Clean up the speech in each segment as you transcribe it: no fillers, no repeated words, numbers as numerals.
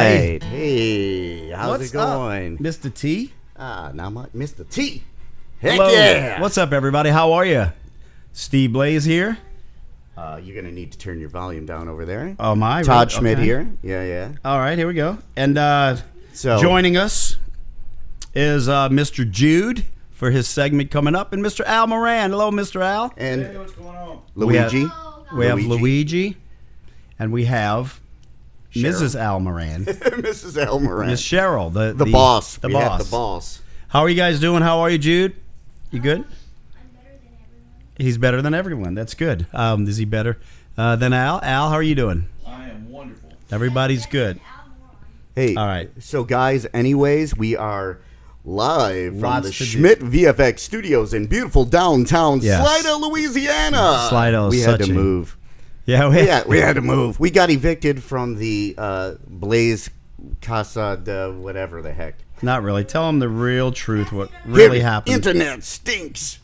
right. Hey, how's What's it going? up, Mr. T? Now Mr. T. Heck Hello. yeah. What's up, everybody? How are you? Steve Blaze here. You're going to need to turn your volume down over there. Oh, my. Todd Schmidt okay. here. Yeah. All right, here we go. And So joining us is Mr. Jude for his segment coming up, and Mr. Al Moran. Hello, Mr. Al. And Hey, what's going on? Luigi. We have Luigi, and we have Cheryl. Mrs. Al Moran. Mrs. Elmoran. Miss Cheryl, the boss. The We boss. have the boss. How are you guys doing? How are you, Jude? You good? I'm better than everyone. He's better than everyone. That's good. Is he better than Al? Al, how are you doing? I am wonderful. Everybody's good. Hey. All right. So, guys, anyways, we are live from Lots the to do. Schmidt VFX studios in beautiful downtown Yes. Slidell, Louisiana. Slidell is We had such to a- move. Yeah, We had to move. We got evicted from the Blaze Casa de whatever the heck. Not really. Tell them the real truth, what really happened. Internet stinks.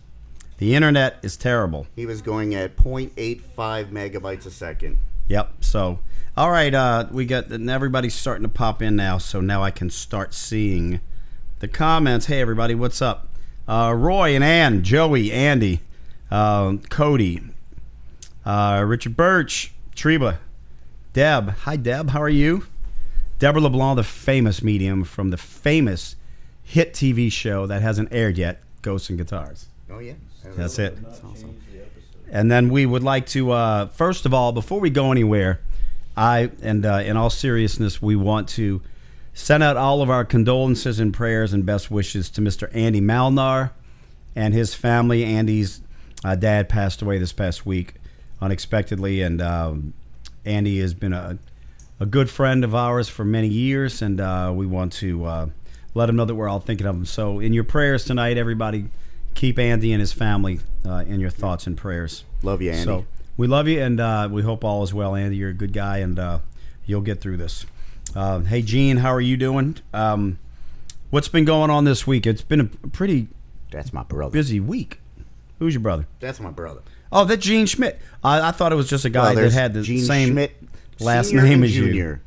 The internet is terrible. He was going at 0.85 megabytes a second. Yep. So, all right, we got, and everybody's starting to pop in now, so now I can start seeing the comments. Hey, everybody, what's up? Roy and Ann, Joey, Andy, Cody, Richard Birch, Treba, Deb. Hi, Deb. How are you? Deborah LeBlanc, the famous medium from the famous hit TV show that hasn't aired yet, Ghosts and Guitars. Oh, yeah. That's it. Not change the episode. And then we would like to, first of all, before we go anywhere, in all seriousness, we want to send out all of our condolences and prayers and best wishes to Mr. Andy Malnar and his family. Andy's dad passed away this past week unexpectedly, and Andy has been a good friend of ours for many years, and we want to let him know that we're all thinking of him. So in your prayers tonight, everybody, keep Andy and his family in your thoughts and prayers. Love you, Andy. So we love you, and we hope all is well, Andy. You're a good guy, and you'll get through this. Hey, Gene, how are you doing? What's been going on this week? It's been a pretty That's my brother. busy week. Who's your brother? That's my brother. Oh, that's Gene Schmidt. I thought it was just a guy that there's had the Gene same Schmidt, last Senior name and as you. Junior.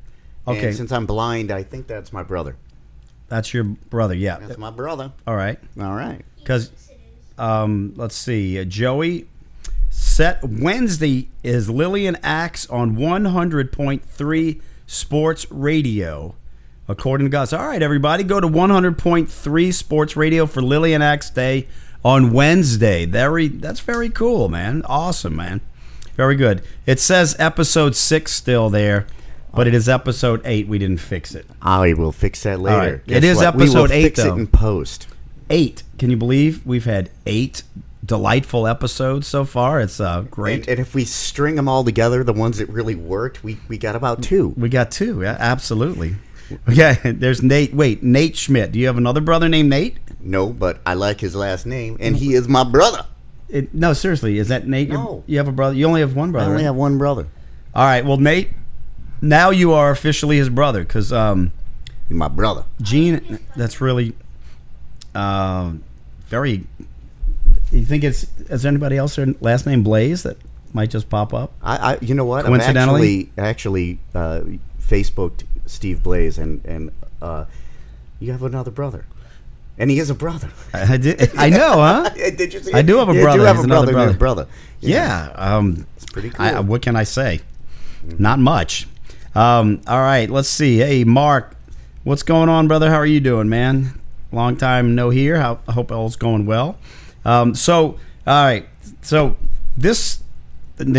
Okay. And since I'm blind, I think that's my brother. That's your brother, yeah. That's my brother. All right. All right. Because, let's see, Joey, set Wednesday is Lillian Axe on 100.3 Sports Radio, according to Gus. All right, everybody, go to 100.3 Sports Radio for Lillian Axe Day on Wednesday. That's very cool, man. Awesome, man. Very good. It says episode 6 still there, but it is episode 8. We didn't fix it. I will fix that later. All right. Guess It is what? episode we will 8, fix though. it in post. 8. Can you believe we've had 8 delightful episodes so far? It's great. And if we string them all together, the ones that really worked, we got about 2. We got 2. Yeah, absolutely. Yeah, there's Nate. Wait, Nate Schmidt. Do you have another brother named Nate? No, but I like his last name, and he is my brother. No, seriously, is that Nate? No. You have a brother? You only have one brother. I only right? have one brother. All right, well, Nate, now you are officially his brother, because He's my brother. Gene, that's really very. You think is anybody else their last name Blaze that might just pop up? I you know what? Coincidentally? I'm actually Facebooked Steve Blaze, and you have another brother, and he is a brother. I did. I know, huh? Did you see I do have a You brother. do have He's a another brother. brother. Brother. Yeah. It's pretty cool. What can I say? Not much. All right, let's see. Hey, Mark, what's going on, brother? How are you doing, man? Long time no hear. I hope all's going well. All right. So this, in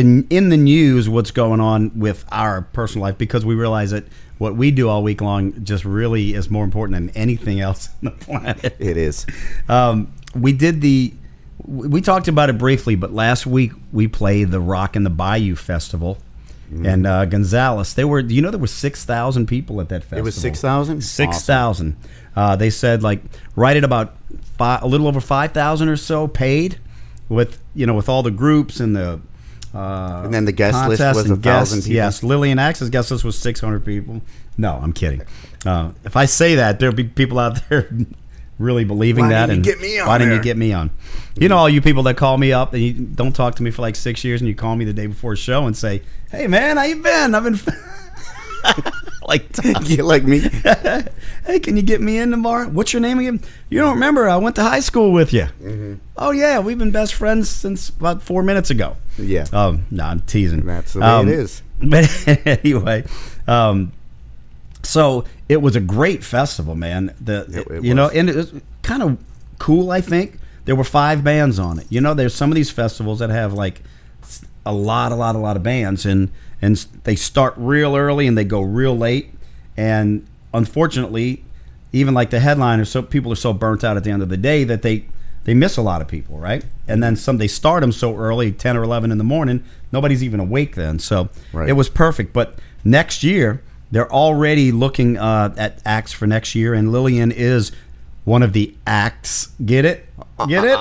the news, what's going on with our personal life, because we realize that what we do all week long just really is more important than anything else on the planet. It is. We talked about it briefly, but last week we played the Rock in the Bayou Festival, and Gonzales. There were 6,000 people at that festival. It was 6,000. 6,000. They said right at about a little over 5,000 or so paid, with all the groups and the. And then the guest list contest was and 1,000 guests. people. Yes, Lillian Axe's guest list was 600 people. No, I'm kidding. If I say that, there'll be people out there really believing Why that. didn't you and get me on why didn't you there? get me on? You know, all you people that call me up and you don't talk to me for like 6 years, and you call me the day before a show and say, "Hey, man, how you been? I've been." like Tom. You like me? Hey, can you get me in tomorrow? What's your name again? You don't remember? I went to high school with you. Oh yeah, we've been best friends since about 4 minutes ago. Yeah. Oh no, I'm teasing. That's the way it is. But anyway, so it was a great festival, man. It you know, was. and it was kind of cool. I think there were 5 bands on it. You know, there's some of these festivals that have like a lot of bands, and they start real early and they go real late, and unfortunately, even like the headliners, so people are so burnt out at the end of the day that they miss a lot of people, right? And then they start them so early, 10 or 11 in the morning, nobody's even awake then. So Right. it was perfect. But next year, they're already looking at acts for next year, and Lillian is one of the acts. Get it? Get it?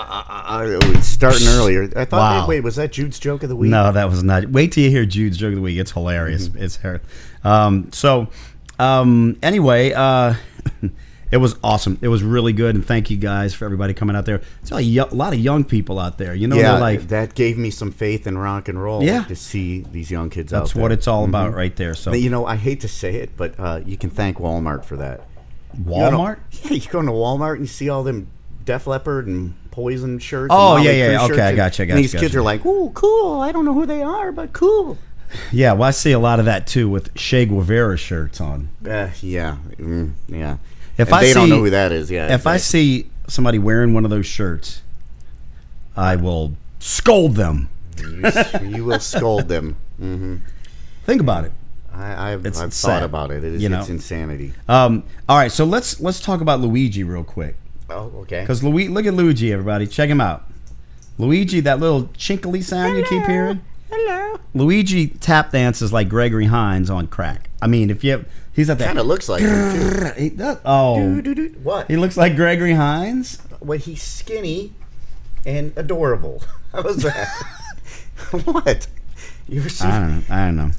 It's starting earlier. I thought. Wow. Wait, was that Jude's joke of the week? No, that was not. Wait till you hear Jude's joke of the week. It's hilarious. It's her. Anyway, it was awesome. It was really good, and thank you guys for everybody coming out there. It's a lot of young people out there. You know, Yeah, they're like that gave me some faith in rock and roll. Yeah. To see these young kids out there. that's what it's all about right there. So But, you know, I hate to say it, but you can thank Walmart for that. Walmart. Yeah, you go into Walmart and you see all them Def Leppard and Poison shirts. Oh, and yeah, Motley yeah, Crue okay, shirts, I and- gotcha, and these gotcha. kids are like, "Ooh, cool! I don't know who they are, but cool." Yeah, well, I see a lot of that too with Che Guevara shirts on. Yeah, yeah. If And I they don't see- know who that is. Yeah. If I see somebody wearing one of those shirts, I will scold them. you will scold them. Think about it. I've It's thought sad, about it. you know. It's insanity. All right, so let's talk about Luigi real quick. Oh, okay. Because look at Luigi, everybody. Check him out. Luigi, that little chinkly sound you keep hearing. Hello. Luigi tap dances like Gregory Hines on crack. I mean, he's at that. Kind of looks like him too. He does. Oh, What? he looks like Gregory Hines. Well, he's skinny and adorable. How was that? What? You ever seen? I don't know.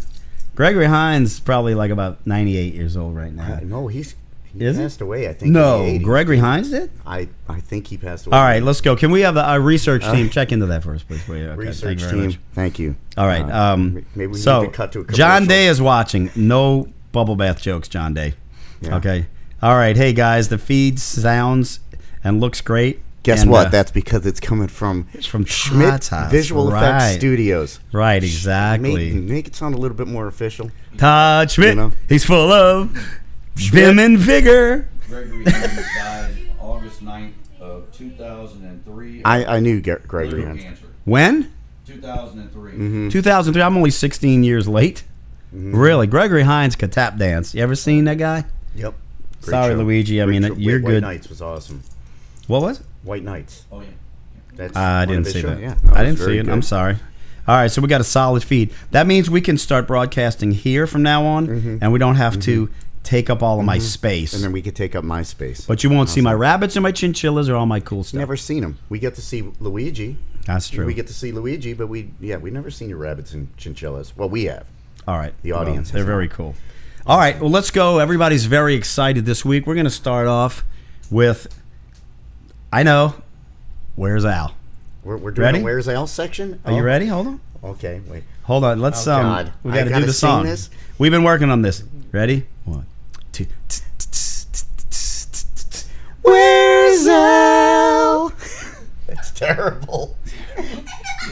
Gregory Hines probably like about 98 years old right now. No, he Is he? passed away. I think. No, in the 80s. Gregory Hines did. I think he passed away. All right, let's go. Can we have our research team check into that first, please? Okay, Research thank you very team. much. Thank you. All right. Maybe we so need to cut to a commercial. John Day is watching. No bubble bath jokes, John Day. Yeah. Okay. All right. Hey guys, the feed sounds and looks great. Guess And, what? That's because it's coming from from Schmidt Todd's house. Visual Right. Effects Studios. Right. Exactly. Make it sound a little bit more official. Todd Schmidt. You know? He's full of vim and vigor. Gregory Hines died August 9th of 2003. I knew Gregory liver Hines. cancer. When? 2003. 2003. I'm only 16 years late. Really, Gregory Hines could tap dance. You ever seen that guy? Yep. Great Sorry, show. Luigi. I Great mean, show. you're White good. Nights was awesome. What was it? White Nights. Oh, yeah. That's I one of didn't his see shows. that. Yeah, no, I it didn't was see very it. good. I'm sorry. All right, so we got a solid feed. That means we can start broadcasting here from now on, and we don't have to take up all of my space. And then we could take up my space. But you won't see my rabbits and my chinchillas or all my cool stuff. Never seen him. We get to see Luigi. That's true. We get to see Luigi, but we've never seen your rabbits and chinchillas. Well, we have. All right. The audience They're has very not. cool. All right. Well, let's go. Everybody's very excited this week. We're going to start off with, I know, Where's Al? We're doing Ready? a Where's Al section. Are you ready? Hold on. Okay, wait. Hold on. Let's Oh, God. we I got to do gotta the sing song. this? We've been working on this. Ready? 1, 2. Where's Al? That's terrible. You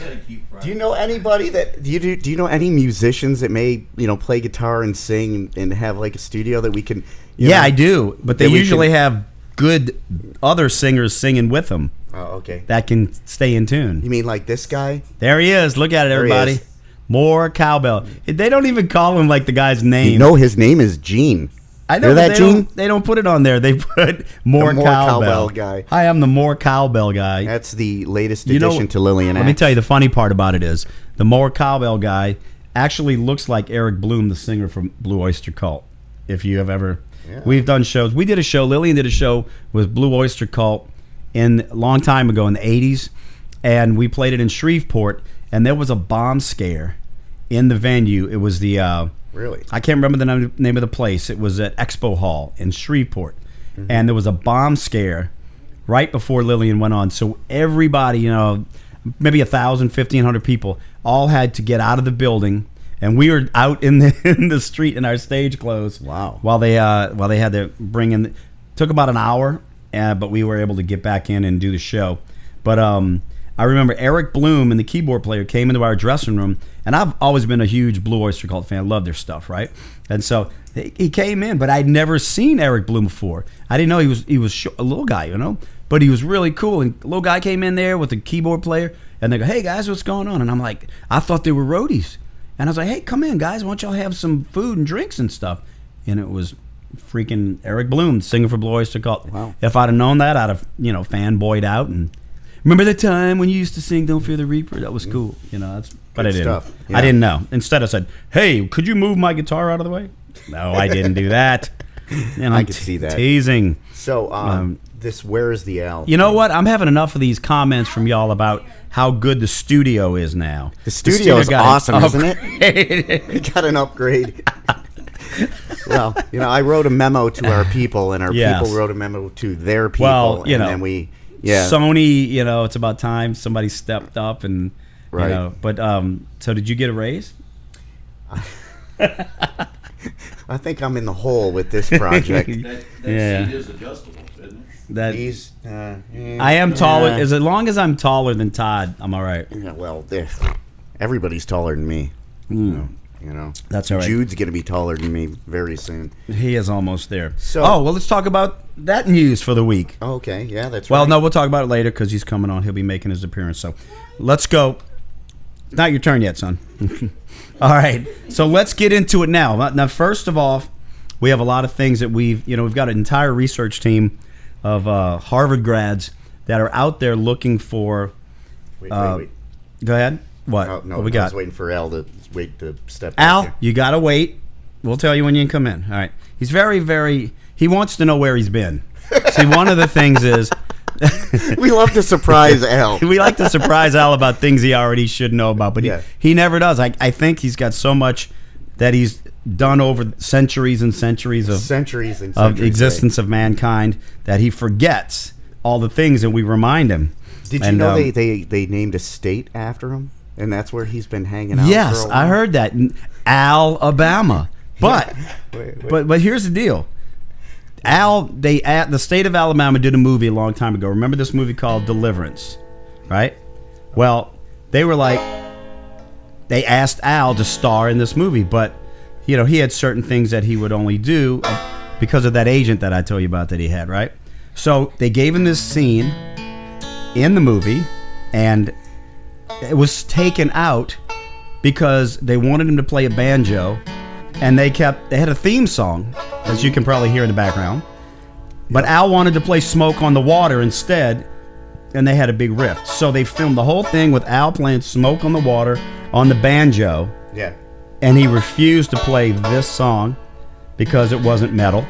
gotta keep Do you know anybody that do you know any musicians that may play guitar and sing and have like a studio that we can? Yeah, I do, but they that we usually can- have good other singers singing with them Oh, okay. that can stay in tune. You mean like this guy? There he is. Look at it, There he everybody. is. More cowbell. They don't even call him like the guy's name. You know his name is Gene. I know Hear but that, they Gene? They don't put it on there. They put more, More cowbell. Cowbell guy. Hi, I'm the more cowbell guy. That's the latest You know- addition to Lillian. Let me tell you the funny part about it is the more cowbell guy actually looks like Eric Bloom, the singer from Blue Oyster Cult. If you have ever, Yeah. we've done shows. We did a show. Lillian did a show with Blue Oyster Cult in a long time ago in the '80s, and we played it in Shreveport. And there was a bomb scare in the venue. It was the Really? I can't remember the name of the place. It was at Expo Hall in Shreveport. And there was a bomb scare right before Lillian went on. So everybody, maybe 1,000, 1,500 people all had to get out of the building and we were out in the street in our stage clothes. Wow. While they had to bring in, took about an hour, but we were able to get back in and do the show. But I remember Eric Bloom and the keyboard player came into our dressing room, and I've always been a huge Blue Oyster Cult fan. I love their stuff, right? And so he came in, but I'd never seen Eric Bloom before. I didn't know he was a little guy, but he was really cool. And the little guy came in there with the keyboard player, and they go, "Hey guys, what's going on?" And I'm like, I thought they were roadies, and I was like, "Hey, come in, guys. Why don't y'all have some food and drinks and stuff?" And it was freaking Eric Bloom singing for Blue Oyster Cult. Wow. If I'd have known that, I'd have fanboyed out and. Remember the time when you used to sing "Don't Fear the Reaper"? That was cool, but I didn't. stuff. Yeah. I didn't know. Instead, I said, "Hey, could you move my guitar out of the way?" No, I didn't do that. And I could see that. Teasing. So, this Where is the Al? You know what? I'm having enough of these comments from y'all about how good the studio is now. The studio is got awesome, an isn't it? It got an upgrade. Well, I wrote a memo to our people, and our Yes. people wrote a memo to their people. Well, and then we, yeah. Sony, it's about time somebody stepped up and, Right. But, so did you get a raise? I think I'm in the hole with this project. That Yeah. seat is adjustable, isn't it? That He's, I am taller. As long as I'm taller than Todd, I'm all right. yeah, well, everybody's taller than me. That's all right. Jude's going to be taller than me very soon. He is almost there. So- let's talk about that news for the week. Oh, okay, yeah, that's Well, right. no, we'll talk about it later because he's coming on. He'll be making his appearance. So let's go. Not your turn yet, son. All right. So let's get into it now. Now, first of all, we have a lot of things that we've got an entire research team of Harvard grads that are out there looking for. Wait. Go ahead. What? Oh, no, what we I got? was waiting for Al to wait to step back Al, here. you got to wait. We'll tell you when you can come in. All right. He's very, very. He wants to know where he's been. See, one of the things is. We love to surprise Al. We like to surprise Al about things he already should know about, but Yeah. he never does. I think he's got so much that he's done over centuries and centuries of Centuries and of centuries. existence of mankind that he forgets all the things that we remind him. Did you And, know they named a state after him, and that's where he's been hanging out? Yes, for a I while? heard that. Alabama. But Wait. but here's the deal. The state of Alabama did a movie a long time ago. Remember this movie called Deliverance, right? Well, they asked Al to star in this movie, but he had certain things that he would only do because of that agent that I told you about that he had, right? So they gave him this scene in the movie, and it was taken out because they wanted him to play a banjo, and they had a theme song, as you can probably hear in the background. But Al wanted to play Smoke on the Water instead, and they had a big rift. So they filmed the whole thing with Al playing Smoke on the Water on the banjo, Yeah. and he refused to play this song because it wasn't metal.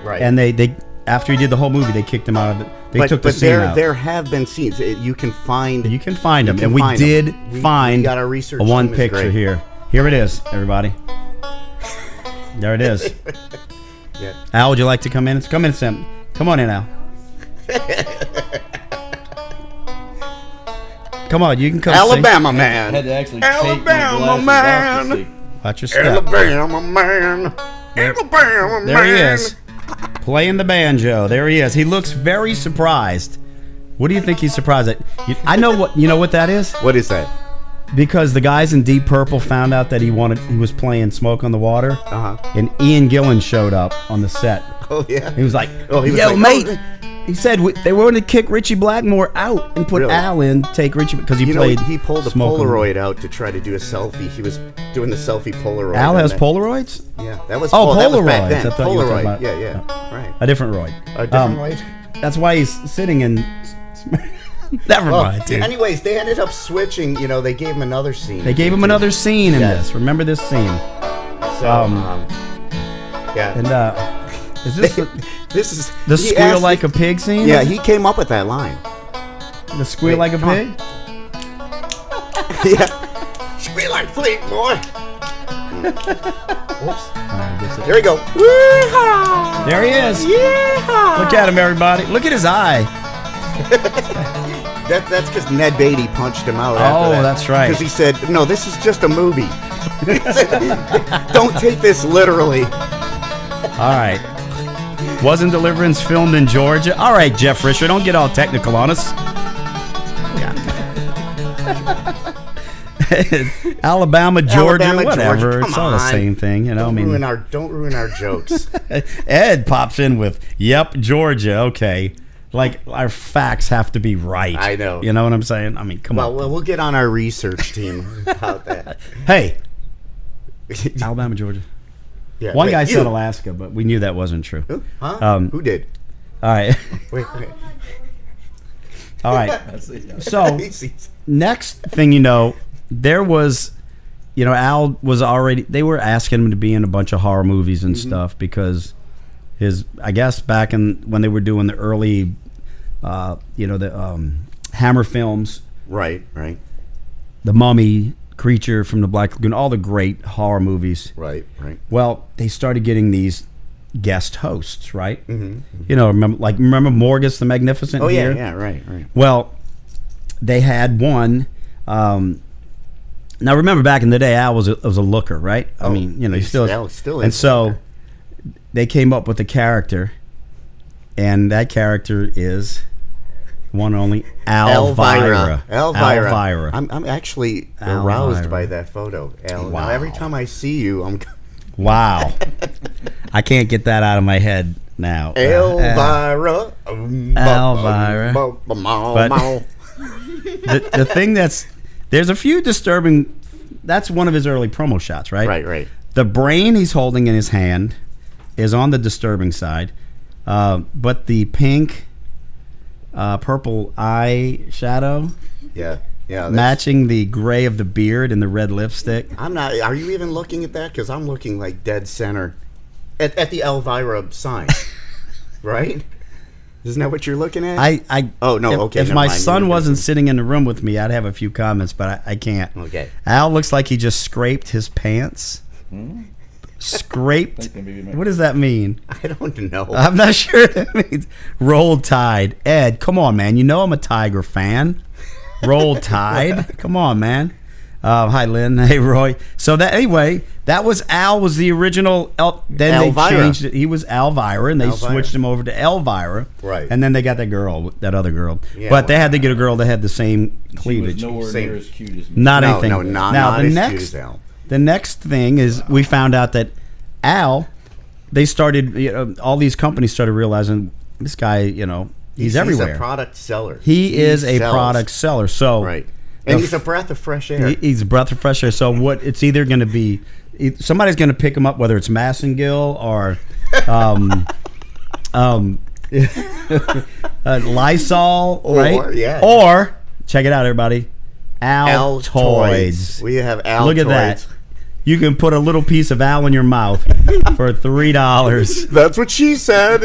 Right. And they after he did the whole movie, they kicked him out of it. They took the but scene out. there have been scenes. You can find. You can find you them, can and we find did them. We find got our research a one team is picture great. here. Here it is, everybody. There it is. Yeah. Al, would you like to come in? Come in, Sam. Come on in, Al. Come on, you can come. Alabama I had man. to actually Alabama take my glasses off to man. see. Watch your step. Alabama man. Alabama man. There he is, playing the banjo. There he is. He looks very surprised. What do you think he's surprised at? I know what you know what that is. What is that? Because the guys in Deep Purple found out that he was playing Smoke on the Water, Uh-huh. and Ian Gillan showed up on the set. Oh yeah. He was like, Oh, he was "Yo, like, mate." oh, He said they wanted to kick Richie Blackmore out and put Really? Al in, take Richie because he You know, played. he pulled a Smoke on the- Polaroid out to try to do a selfie. He was doing the selfie Polaroid. Al and has that- Polaroids? Yeah, that was. Oh, that was back Polaroids. then. I thought you were talking Polaroid. about- Yeah. Right. A different Royd. A different Royd? That's why he's sitting in. Never Well, mind, dude. anyways, they ended up switching. They gave him another scene. They gave him another scene in Yes. this. Remember this scene? So, yeah. And is this this is the he squeal asked like me- a pig scene? Yeah, he came up with that line. The squeal Wait, like a come on. pig? Yeah. Squeal like Fleet, boy. Whoops. That's it. There we go. Yeehaw! There he is. Yeehaw! Look at him, everybody. Look at his eye. That's because Ned Beatty punched him out. Oh, after that. that's right. Because he said, "No, this is just a movie." Don't take this literally. All right. Wasn't Deliverance filmed in Georgia? All right, Jeff Risher, don't get all technical on us. Alabama, Georgia, Alabama, whatever. Georgia, It's all the come on. same thing, you know. Don't ruin our jokes. Ed pops in with, "Yep, Georgia." Okay, like our facts have to be right. I know. You know what I'm saying? I mean, come Well, on. we'll get on our research team about that. Hey, Alabama, Georgia. Yeah, One wait, guy you. said Alaska, but we knew that wasn't true. Who? Huh? Who did? All right, Wait. all right. So He's- next thing you know, there was, you know, Al was already. They were asking him to be in a bunch of horror movies and stuff because I guess back in when they were doing the early, the Hammer films, right. The Mummy, Creature from the Black Lagoon, all the great horror movies. Right. Well, they started getting these guest hosts, right? Mm-hmm. You know, remember Morgus the Magnificent? Oh here? yeah, right. Well, they had one. Now remember, back in the day, Al was a looker, right? I Oh, mean, you know, he he's still still and is a so looker. they came up with a character, and that character is one and only Elvira. Elvira. I'm actually aroused Elvira. by that photo. Now, Wow. every time I see you, I'm Wow, I can't get that out of my head now. Elvira. Elvira. But- The thing there's a few disturbing. That's one of his early promo shots, right? Right. The brain he's holding in his hand is on the disturbing side, but the pink, purple eye shadow Yeah. That's- matching the gray of the beard and the red lipstick. I'm not. Are you even looking at that? Because I'm looking like dead center at the Elvira sign, right? Isn't that what you're looking at? Oh no, okay, If never my mind. son You're wasn't different. sitting in the room with me, I'd have a few comments, but I can't. Okay. Al looks like he just scraped his pants. Scraped. Think maybe make- What does that mean? I don't know. I'm not sure what that means. Roll Tide. Ed, come on, man. You know I'm a Tiger fan. Roll Tide. Come on, man. Hi, Lynn. Hey, Roy. So that was Al was the original. Then Elvira. they changed it. He was Elvira, and they Elvira. switched him over to Elvira. Right. And then they got that other girl. Yeah, but they well, had to get a girl that had the same She was cleavage. nowhere Same. near as cute as me. Not No, anything. no, not now the as cute next as Al. the next thing is we found out that Al, they started, all these companies started realizing this guy, he's everywhere. He's a product seller. He is a sells. product seller. So Right. And he's a breath of fresh air. he's a breath of fresh air. So what? It's either going to be somebody's going to pick him up, whether it's Massengill or Lysol, right? Yeah. Or check it out, everybody. Altoids. Altoids. We have Altoids. Look at that. You can put a little piece of Al in your mouth for $3. That's what she said.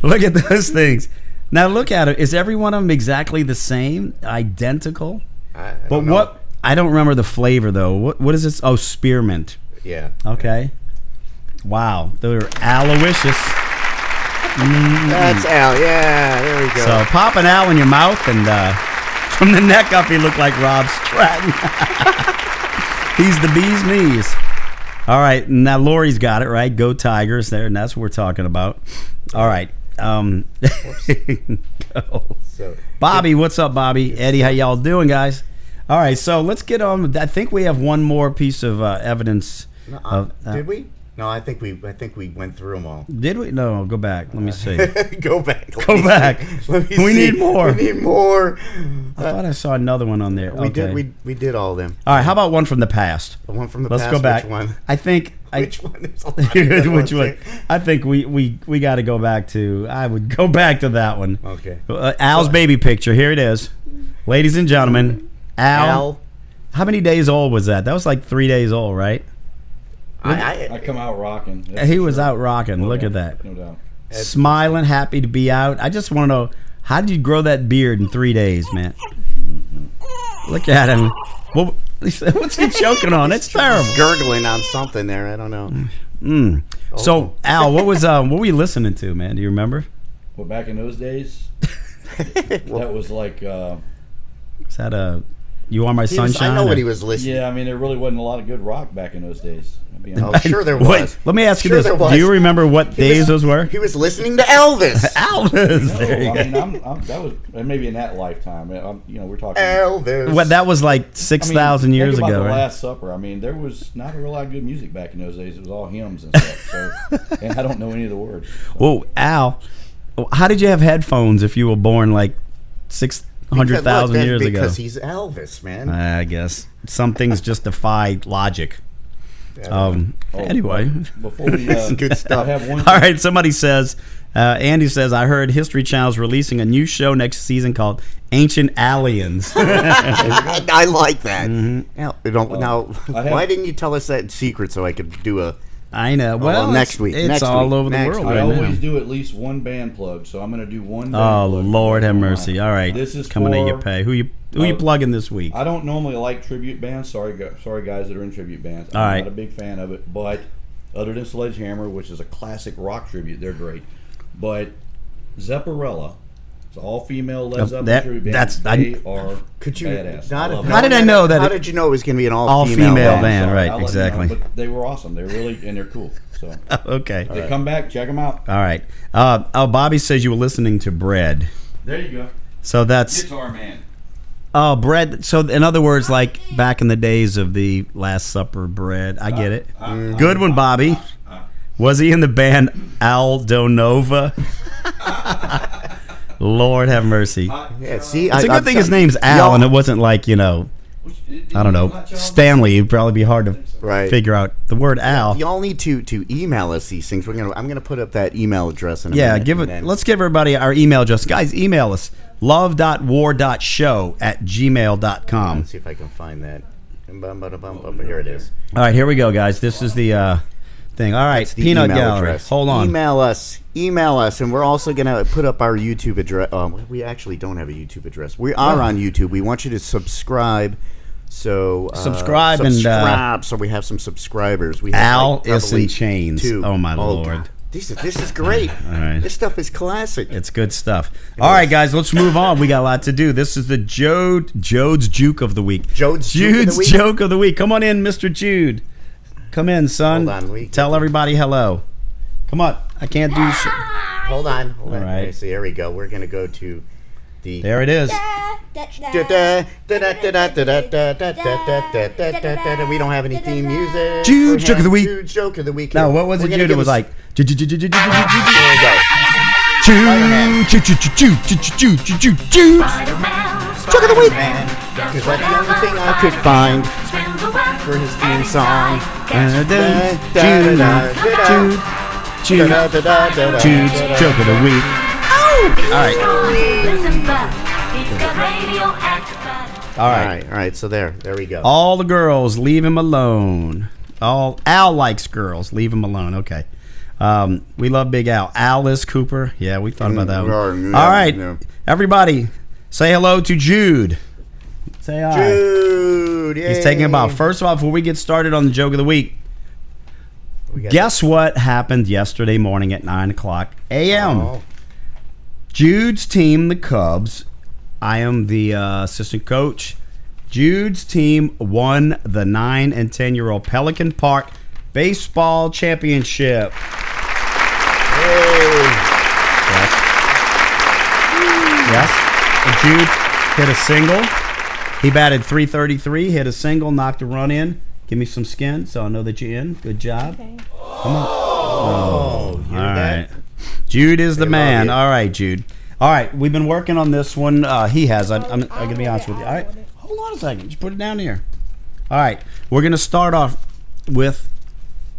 Look at those things. Now look at it. Is every one of them exactly the same, identical? I But don't know. what? I don't remember the flavor though. What is this? Oh, spearmint. Yeah. Okay. Wow, they're aloysious. That's Al. Yeah, there we go. So pop an Al in your mouth, and from the neck up, he looked like Rob Stratton. He's the bee's knees. All right, now Lori's got it right. Go Tigers there, and that's what we're talking about. All right. Go. So, Bobby, what's up, Bobby? Eddie, how y'all doing, guys? All right, so let's get on. I think we have one more piece of evidence. did we? No, I think we went through them all. Did we? No, go back. Let me see. Go back. Go back. We need more. We need more. I thought I saw another one on there. We Okay. did. We did all of them. All right, how about one from the past? The one from the Let's past. go back. Which one? I think. Which one? There's a lot of good Which ones one? there. I think we got to go back to. I would go back to that one. Okay. Al's baby picture. Here it is, ladies and gentlemen. Al. How many days old was that? That was like 3 days old, right? I come out rocking. that's He for was sure. out rocking. Oh, Look yeah, at that. No doubt. Smiling, happy to be out. I just want to know, how did you grow that beard in 3 days, man? Look at him. What's he choking on? It's terrible. Gurgling on something there. I don't know. So, Al, what were you listening to, man? Do you remember? Well, back in those days, that was like Is that a You Are My Sunshine? I know what he or- was listening. Yeah, I mean, there really wasn't a lot of good rock back in those days. I'll be Oh, honest. sure there was. Wait, let me ask you Sure this. there was. Do you remember what days those were? He was listening to Elvis. Elvis. No, There you I go. mean, that was maybe in that lifetime. We're talking. Elvis. What, that was like I mean, 6,000 years think about ago, the right? Last Supper. I mean, there was not a real lot of good music back in those days. It was all hymns and stuff. So, and I don't know any of the words. So. Whoa, Al, how did you have headphones if you were born like 600,000 Because- years ago? Because he's Elvis, man. I guess some things just defy logic. Oh, Anyway, before we Good stuff. I have one. all right. Somebody says, Andy says, I heard History Channel's releasing a new show next season called Ancient Aliens. I like that. Mm-hmm. Now, I have- why didn't you tell us that in secret so I could do a? I know. Well, next it's- week. It's Next all week. over the Next world week. I right always now. do at least one band plug, so I'm going to do one. Band Oh, plug. Lord have mercy. All right. This is coming at for- your pay. Who you plugging this week? I don't normally like tribute bands. Sorry guys that are in tribute bands. All I'm right. not a big fan of it, but other than Sledgehammer, which is a classic rock tribute, they're great. But Zepparella, it's an all-female Led Zeppelin that- tribute band. that's- They are Could you badass. not I have love How them. did I know that How it- did you know it was going to be an All-female all-female band? Sorry, right, I'll let you exactly. know, but they were awesome. They're really and they're cool. So Okay. they come back, check them out. All right. Bobby says you were listening to Bread. There you go. So that's Guitar Man. Bread. So in other words, like back in the days of the Last Supper, Bread. I get it. Good one, Bobby. Was he in the band Aldo Nova? Lord have mercy. Yeah, see, It's a good thing his name's Al, and it wasn't like, I don't know, Stanley. It'd probably be hard to Right. figure out the word Al. Y'all need to email us these things. I'm gonna put up that email address in a Yeah, minute, give it. and then- Let's give everybody our email address. Guys, email us love.war.show@gmail.com. Let's see if I can find that. Here it is. All right, here we go, guys. This is the thing. All right, It's the Peanut email Gallery. address. Hold on. Email us, and we're also gonna put up our YouTube address. We actually don't have a YouTube address. We are on YouTube. We want you to subscribe. So Subscribe and, so we have some subscribers. We Al have is probably in chains. two. Oh, my Lord. God. This is great. All right. This stuff is classic. It's good stuff. All right, guys, let's move on. We got a lot to do. This is the Jode's Juke of the Week. Jode's Juke of the Jude's Week? Joke of the Week. Come on in, Mr. Jude. Come in, son. Hold on, Tell everybody hello. Come on. I can't do shit. Hold on. All right. Okay, so there we go. We're gonna go to the. There it is. We don't have any theme music. Jude's Joke of the Week. Jude's Joke of the Week. No, what was it, Jude? It was like. There we go. Jude. Joke of the Week. Because that's the only thing I could find for his theme song. Jude's Joke of the Week. All right. All right. All right. So there we go. All the girls, leave him alone. Al likes girls, leave him alone. Okay. We love Big Al. Alice Cooper. Yeah, we thought about that one. All right. Everybody, say hello to Jude. Say hi. Jude. He's taking a bow. First of all, before we get started on the Joke of the Week, We got guess what happened yesterday morning at 9 o'clock a.m.? Oh. Jude's team, the Cubs. I am the assistant coach. Jude's team won the 9 and 10-year-old Pelican Park Baseball Championship. Yes. And Jude hit a single. He batted .333, hit a single, knocked a run in. Give me some skin so I know that you're in. Good job. Okay. Come on. Oh, All right. Jude is the They love man. you. All right, Jude. All right, we've been working on this one. He has. I'm going to be honest with you. All right, hold on a second. Just put it down here. All right, we're going to start off with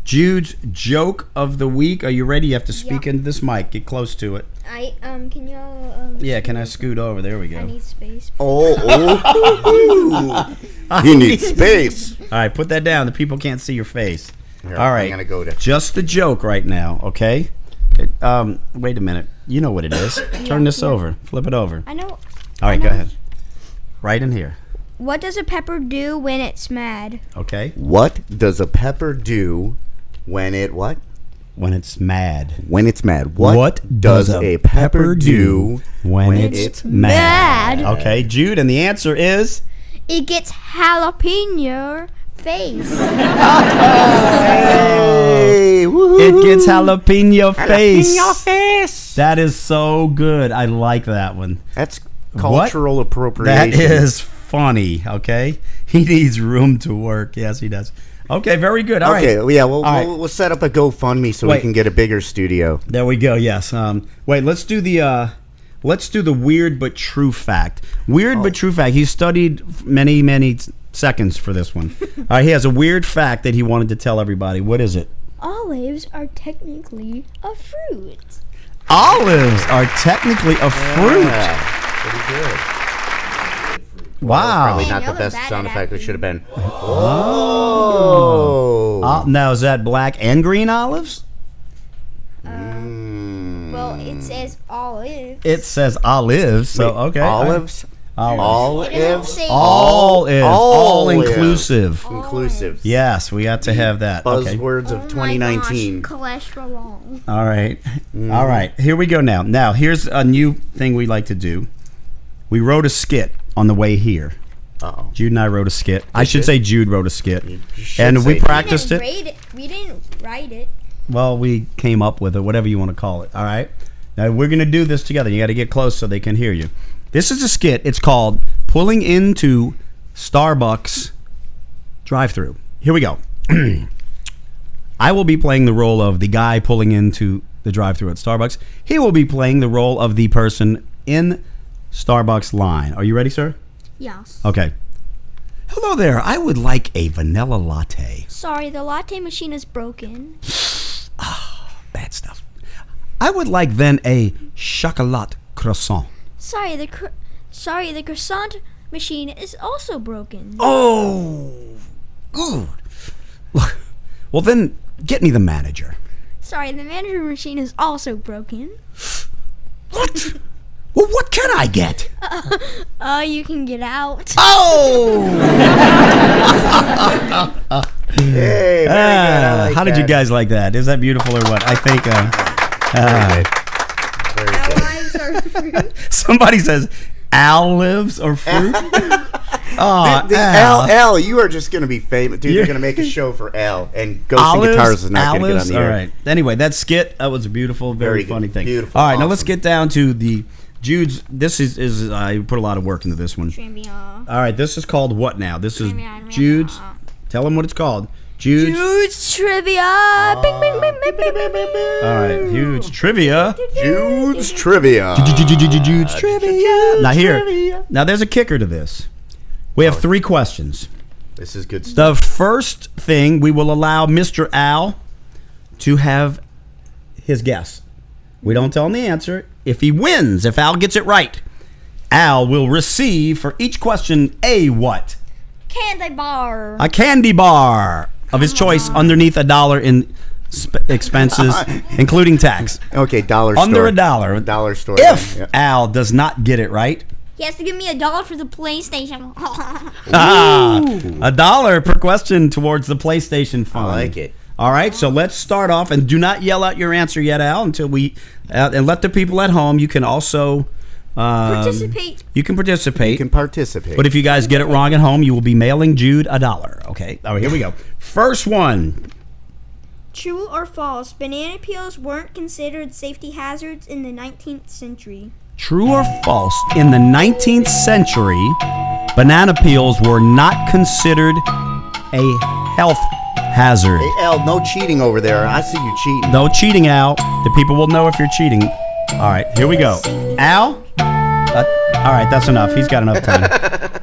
Jude's Joke of the Week. Are you ready? You have to speak into this mic. Get close to it. Can you Yeah, can I scoot over? There we I go. need space. Oh. You need space. All right, put that down. The people can't see your face. Here, All right. I'm gonna go to. Just the joke right now, okay? Wait a minute. You know what it is. Turn this over. Flip it over. I know. All right, go ahead. Right in here. What does a pepper do when it's mad? Okay? What does a pepper do when it what? When it's mad. When it's mad. What does a pepper do when it's mad? mad? Okay, Jude, and the answer is It gets jalapeno face. Hey, woohoo. It gets jalapeno face. Jalapeno face. That is so good. I like that one. That's cultural appropriation. That is funny. Okay, he needs room to work. Yes, he does. Okay, very good. All right. Okay, yeah, we'll, All right. we'll set up a GoFundMe so Wait. we can get a bigger studio. There we go. Yes. Wait. Let's do the weird but true fact. Weird but true fact. He studied many seconds for this one. All right. He has a weird fact that he wanted to tell everybody. What is it? Olives are technically a fruit. Olives are technically a fruit. Yeah, pretty good. Wow. Probably I not know the best that sound at effect. It acting. should have been. Oh. Now is that black and green olives? Well, it says olive. It says olives. So okay. Olives. Olives. It doesn't Olives. say All is all Olives. inclusive. Inclusive. Yes, we got to have that. Okay. Buzzwords of 2019. Cholesterol. All right. All right. Here we go now. Now, here's a new thing we like to do. We wrote a skit on the way here. Uh-oh. Jude and I wrote a skit. I should did? say Jude wrote a skit. should And we say- practiced it. We didn't write it. Well, we came up with it, whatever you want to call it. All right. Now, we're going to do this together. You got to get close so they can hear you. This is a skit. It's called Pulling Into Starbucks Drive-Thru. Here we go. I will be playing the role of the guy pulling into the drive-thru at Starbucks. He will be playing the role of the person in Starbucks line. Are you ready, sir? Yes. Okay. Hello there. I would like a vanilla latte. Sorry, the latte machine is broken. Bad stuff. I would like then a chocolat croissant. Sorry, the croissant machine is also broken. Oh, good. Look, well then, get me the manager. Sorry, the manager machine is also broken. What? Well, what can I get? You can get out. Oh! Hey, very good. I like How did you that. guys like that? Is that beautiful or what? I think Very good. Very good. somebody says olives or fruit. Oh, The L, you are just going to be famous. Dude, they're going to make a show for L. And Ghost and Guitars is not going to get on the air. All right. Anyway, that skit, that was a beautiful, very Very good. funny thing. Beautiful. All right, now let's Awesome. get down to the Jude's. This is I put a lot of work into this one. Trivia. All right, this is called what now? This is Trivia. Jude's. Tell him what it's called. Jude's. Jude's trivia. Bing, bing, bing, bing, bing, bing, bing. All right, Jude's trivia. Jude's Trivia. Jude's trivia. Now here, now there's a kicker to this. We have 3 questions. This is good stuff. The first thing we will allow Mr. Al to have his guess. We don't tell him the answer. If he wins, if Al gets it right, Al will receive for each question a what? Candy bar. A candy bar of his choice underneath $1 in expenses, including tax. Okay, dollar Under store. $1. Dollar store. If Yeah. Al does not get it right, He has to give me $1 for the PlayStation. $1 per question towards the PlayStation fund. I like it. All right, so let's start off, and do not yell out your answer yet, Al, until we and let the people at home. You can also Participate. You can participate. You can participate. But if you guys get it wrong at home, you will be mailing Jude $1. Okay. All right, here we go. First one. True or false? Banana peels weren't considered safety hazards in the 19th century. True or false? In the 19th century, banana peels were not considered a health hazard. Hey, L, no cheating over there. I see you cheating. No cheating, Al. The people will know if you're cheating. All right, here we go. Al? All right, that's enough. He's got enough time.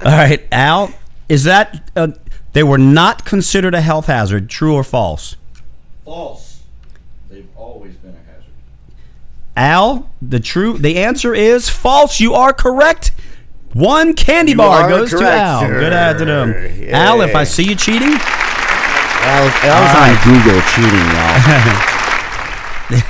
All right, Al, is that they were not considered a health hazard, true or false? False. They've always been a hazard. Al, the answer is false. You are correct. One candy bar are goes to correct, Al. sir. Good afternoon. Yay. Al, if I see you cheating, Al's on Google cheating, y'all.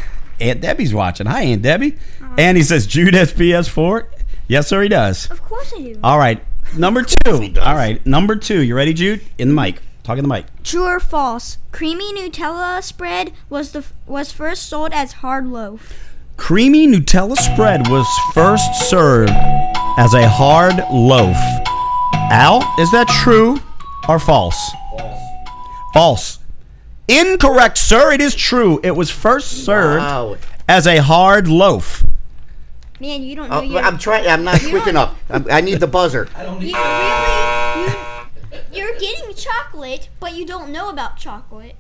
Aunt Debbie's watching. Hi, Aunt Debbie. And he says, Jude has PS4. Yes, sir, he does. Of course I do. All right, number 2. All right, number 2. You ready, Jude? In the mic. Talking the mic. True or false? Creamy Nutella spread was first sold as hard loaf. Creamy Nutella spread was first served as a hard loaf. Al, is that true or false? False. False. Incorrect, sir. It is true. It was first served Wow. as a hard loaf. Man, you don't know Oh, your. I'm trying. I'm not You quick don't- enough. I need the buzzer. I don't You need. you're getting chocolate, but you don't know about chocolate.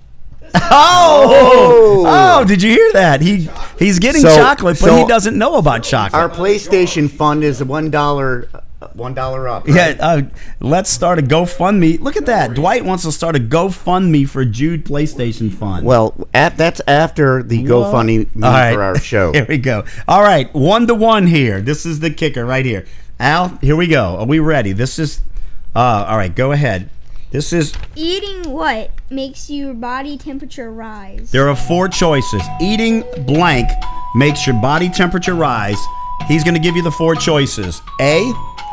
Oh, did you hear that? He's getting So- chocolate, but so he doesn't know about chocolate. Our PlayStation fund is $1. $1 up. Right? Yeah, let's start a GoFundMe. Look at that. Dwight wants to start a GoFundMe for Jude PlayStation Fund. Well, that's after the GoFundMe All right. for our show. Here we go. All right, 1-1 here. This is the kicker right here. Al, here we go. Are we ready? This is. All right, go ahead. This is. Eating what makes your body temperature rise? There are 4 choices. Eating blank makes your body temperature rise. He's going to give you the 4 choices. A,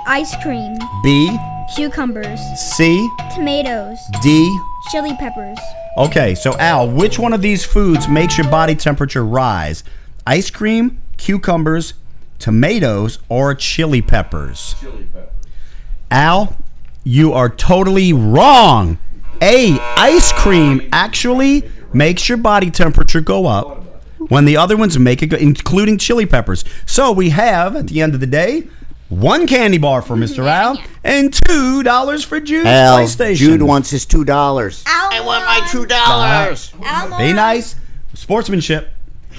Ice cream, B, cucumbers, C, tomatoes, D. chili peppers. Okay, so Al, which one of these foods makes your body temperature rise? Ice cream, cucumbers, tomatoes, or chili peppers? Chili pepper. Al, you are totally wrong. A, ice cream actually makes your body temperature go up when the other ones make it go, including chili peppers. So we have, at the end of the day, 1 candy bar for Mr. Al and $2 for Jude's Al, PlayStation. Jude wants his $2. Al I want my Moron. $2. Al Be Moron. nice. Sportsmanship.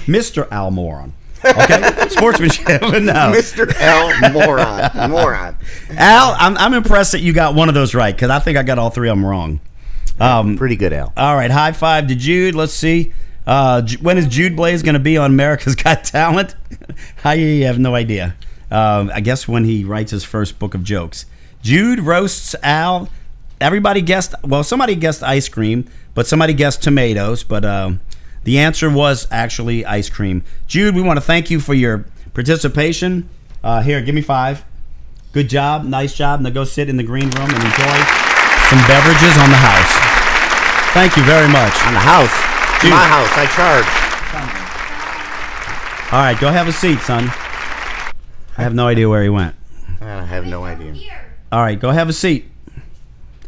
Mr. Al Moron. Okay? Sportsmanship. No. Mr. L. Moron. Al, I'm impressed that you got one of those right because I think I got all 3 of them wrong. Pretty good, Al. All right, high five to Jude. Let's see. When is Jude Blaze going to be on America's Got Talent? I have no idea. I guess when he writes his first book of jokes. Jude roasts Al. Everybody guessed, well, somebody guessed ice cream, but somebody guessed tomatoes. But the answer was actually ice cream. Jude, we want to thank you for your participation. Here, give me 5. Good job. Nice job. Now go sit in the green room and enjoy some beverages on the house. Thank you very much. On the house. Dude. My house. I charge. All right, go have a seat, son. I have no idea where he went. I have no idea. All right, go have a seat.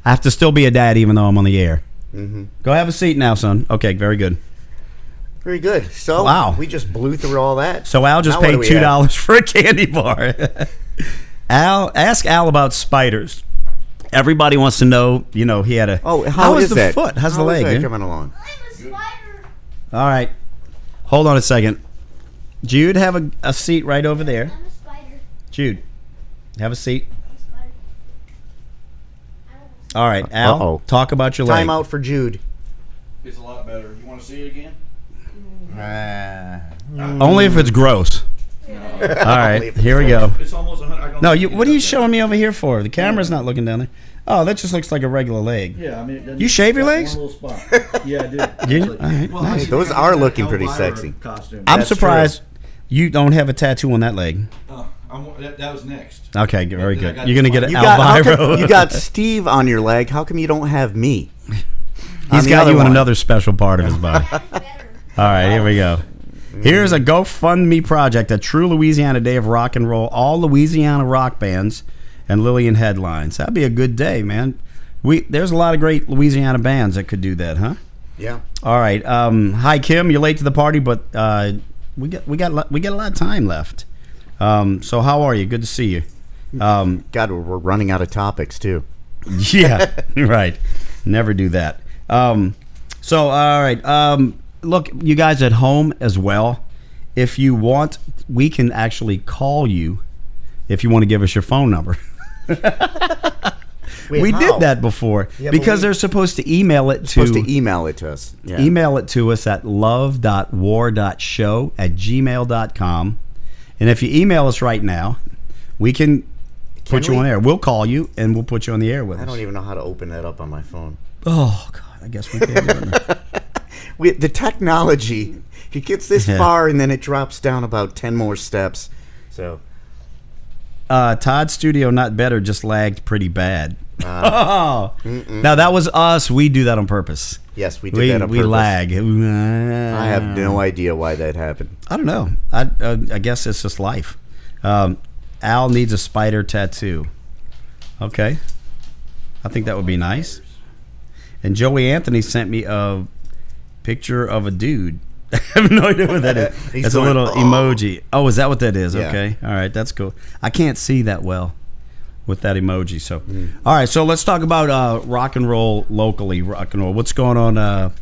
I have to still be a dad even though I'm on the air. Mm-hmm. Go have a seat now, son. Okay, very good. Very good. So, Wow. we just blew through all that. So Al just Now what paid do we have? $2 for a candy bar. Ask Al about spiders. Everybody wants to know, he had a... Oh, how is the that? foot? How's the How is leg? that eh? coming along? I'm a spider. All right. Hold on a second. Jude, have a seat right over there. I'm a spider. Jude, have a seat. I'm a spider. All right, Al, Uh-oh. talk about your leg. Time out for Jude. It's a lot better. You want to see it again? Only if it's gross. All right, here we go. It's almost 100. No, what are you showing me over here for? The camera's not looking down there. Oh, that just looks like a regular leg. Yeah, I mean, it doesn't- You shave your it's legs? one little spot. Yeah, I did. You? actually. All right, Well, nice. I- Those I are got looking that pretty Elvira sexy. Costume. I'm That's surprised you don't have a tattoo on that leg. That was next. Okay, very then I good. got You're gonna get an You got, how Elvira. come you got Steve on your leg. How come you don't have me? He's on the got other you in one. another special part of his body. All right, here we go. Here's a GoFundMe project, a true Louisiana day of rock and roll, all Louisiana rock bands and Lillian headlines. That'd be a good day, man. There's a lot of great Louisiana bands that could do that, huh? Yeah. All right. Hi, Kim. You're late to the party, but we got a lot of time left. So how are you? Good to see you. God, we're running out of topics, too. Yeah, right. Never do that. So, all right. Look, you guys at home as well, if you want, we can actually call you if you want to give us your phone number. Wait, we how? did that before Yeah, but because we- they're supposed to email it Supposed to email it to us. Yeah. Email it to us at love.war.show@gmail.com. And if you email us right now, we can put you we? on air. We'll call you and we'll put you on the air with I us. don't even know how to open that up on my phone. Oh, God. I guess we can do it. The technology, it gets this Yeah. far and then it drops down about 10 more steps. So, Todd's studio not better, just lagged pretty bad. Now that was us. We do that on purpose. yes, we did that on we purpose. lag. I have no idea why that happened. I don't know. I guess it's just life. Al needs a spider tattoo. Okay. I think that would be nice. And Joey Anthony sent me a picture of a dude. I have no idea what that is. He's It's going, a little emoji. Oh, is that what that is? Yeah. Okay. All right. That's cool. I can't see that well with that emoji. So, all right. So let's talk about rock and roll locally. Rock and roll. What's going on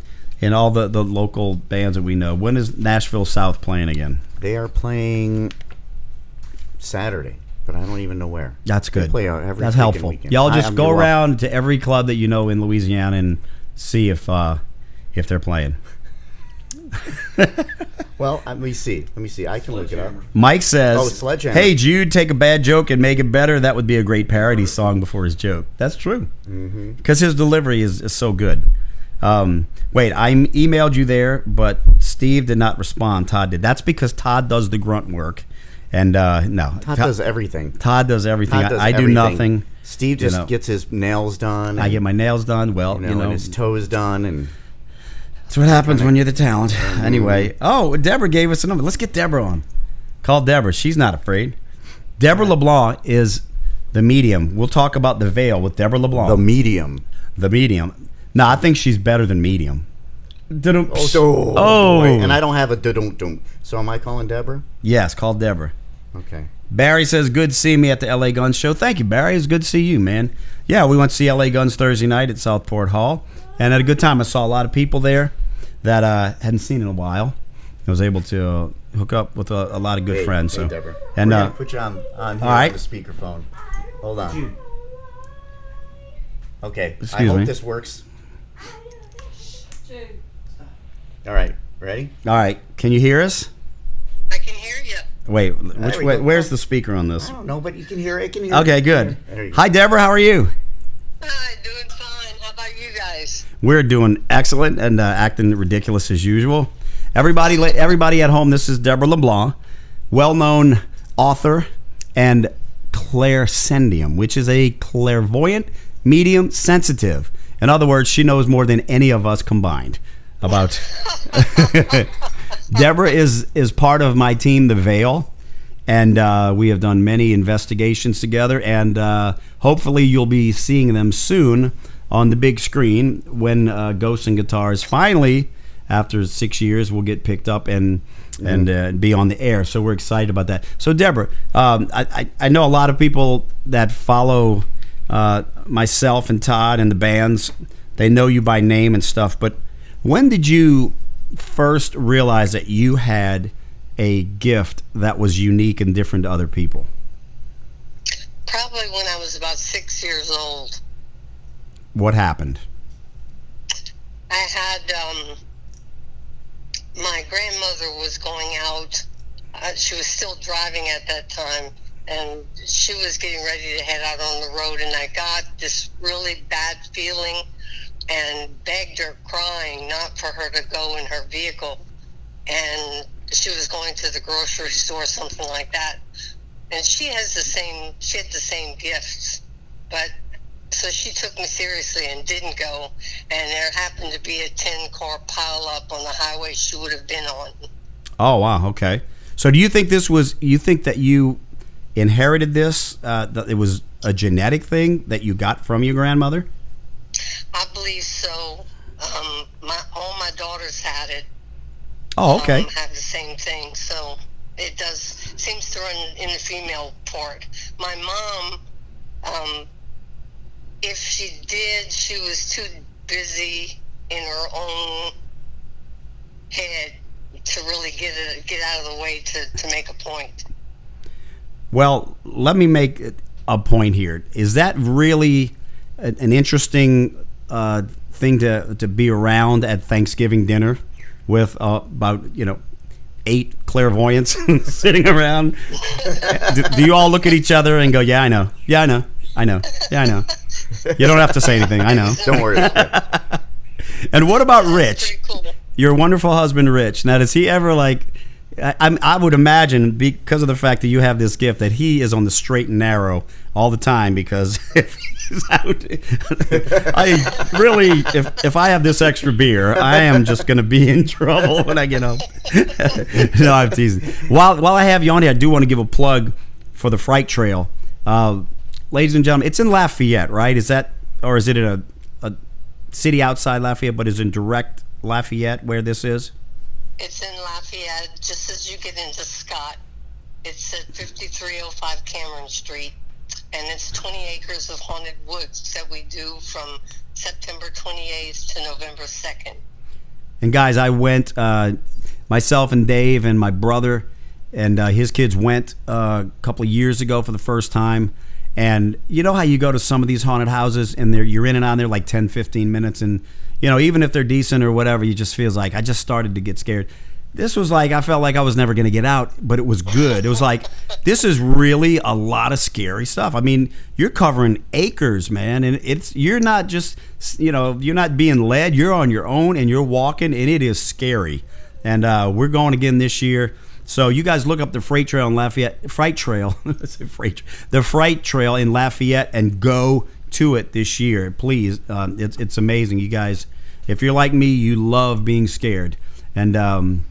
in all the local bands that we know? When is Nashville South playing again? They are playing Saturday, but I don't even know where. That's good. They play out every That's freaking helpful. weekend. Y'all just I'm go welcome. around to every club that you know in Louisiana and see if they're playing. Well, let me see. I can look it up. Mike says, Oh, Sledgehammer. "Hey Jude, take a bad joke and make it better. That would be a great parody song before his joke." That's true, because his delivery is so good. Wait, I emailed you there, but Steve did not respond. Todd did. That's because Todd does the grunt work, and no, Todd does everything. Todd does everything. Todd does I do everything. nothing. Steve just know. gets his nails done. I get my nails done. Well, and his toes done, and that's what happens when you're the talent. Anyway, Deborah gave us a number. Let's get Deborah on. Call Deborah. She's not afraid. Deborah LeBlanc is the medium. We'll talk about the veil with Deborah LeBlanc. the medium. The medium. No, I think she's better than medium. Oh, boy. And I don't have a dum. So am I calling Deborah? Yes, call Deborah. Okay. Barry says, good to see me at the LA Guns show. Thank you, Barry. It's good to see you, man. Yeah, we went to see LA Guns Thursday night at Southport Hall and had a good time. I saw a lot of people there that I hadn't seen in a while. I was able to hook up with a lot of good friends. So, Deborah. and We're gonna put you on here all right. on the speakerphone. Hold on. Okay. I Excuse hope me. this works. All right. Ready? all right, can you hear us? I can hear you. Wait, which we way? go. Where's the speaker on this? I don't know, but you can hear it. I can hear Okay, it. good. There you go. Hi, Deborah. How are you? Hi, doing fine. How about you guys? We're doing excellent and acting ridiculous as usual. Everybody at home, this is Deborah LeBlanc, well-known author and clairsentium, which is a clairvoyant, medium, sensitive. In other words, she knows more than any of us combined about. Deborah is part of my team, The Veil, and we have done many investigations together, and hopefully you'll be seeing them soon on the big screen when Ghosts and Guitars finally, after 6 years, will get picked up and be on the air. So we're excited about that. So Deborah, I know a lot of people that follow myself and Todd and the bands. They know you by name and stuff, but when did you first realize that you had a gift that was unique and different to other people? Probably when I was about 6 years old. What happened? I had, my grandmother was going out. She was still driving at that time, and she was getting ready to head out on the road, and I got this really bad feeling and begged her, crying, not for her to go in her vehicle. And she was going to the grocery store, something like that. And she had the same gifts. But so she took me seriously and didn't go. And there happened to be a 10-car pileup on the highway she would have been on. Oh, wow. Okay. So do you think you think that you inherited this, that it was a genetic thing that you got from your grandmother? I believe so. All my daughters had it. Oh, okay. Have the same thing, so it seems to run in the female part. My mom, if she did, she was too busy in her own head to really get out of the way to make a point. Well, let me make a point here. Is that really an interesting thing to be around at Thanksgiving dinner with about 8 clairvoyants sitting around? Do you all look at each other and go, "Yeah, I know. Yeah, I know. I know. Yeah, I know." You don't have to say anything. I know. Don't worry. And what about Rich? Pretty cool. Your wonderful husband, Rich. Now, does he ever I would imagine, because of the fact that you have this gift, that he is on the straight and narrow all the time, because if he's out, if I have this extra beer, I am just going to be in trouble when I get home. No, I'm teasing. While I have you on here, I do want to give a plug for the Fright Trail. Ladies and gentlemen, it's in Lafayette, right? Is that or is it in a city outside Lafayette, but is in direct Lafayette where this is? It's in Lafayette, just as you get into Scott. It's at 5305 Cameron Street, and it's 20 acres of haunted woods that we do from September 28th to November 2nd. And guys, I went, myself and Dave and my brother and his kids went a couple of years ago for the first time. And you know how you go to some of these haunted houses and you're in and out there like 10, 15 minutes. And, you know, even if they're decent or whatever, you just feels like I just started to get scared. This was like, I felt like I was never going to get out, but it was good. It was like, this is really a lot of scary stuff. I mean, you're covering acres, man. And you're not just, you know, you're not being led. You're on your own and you're walking, and it is scary. And we're going again this year. So you guys look up the Fright Trail in Lafayette, the Fright Trail in Lafayette, and go to it this year, please. It's amazing, you guys. If you're like me, you love being scared. And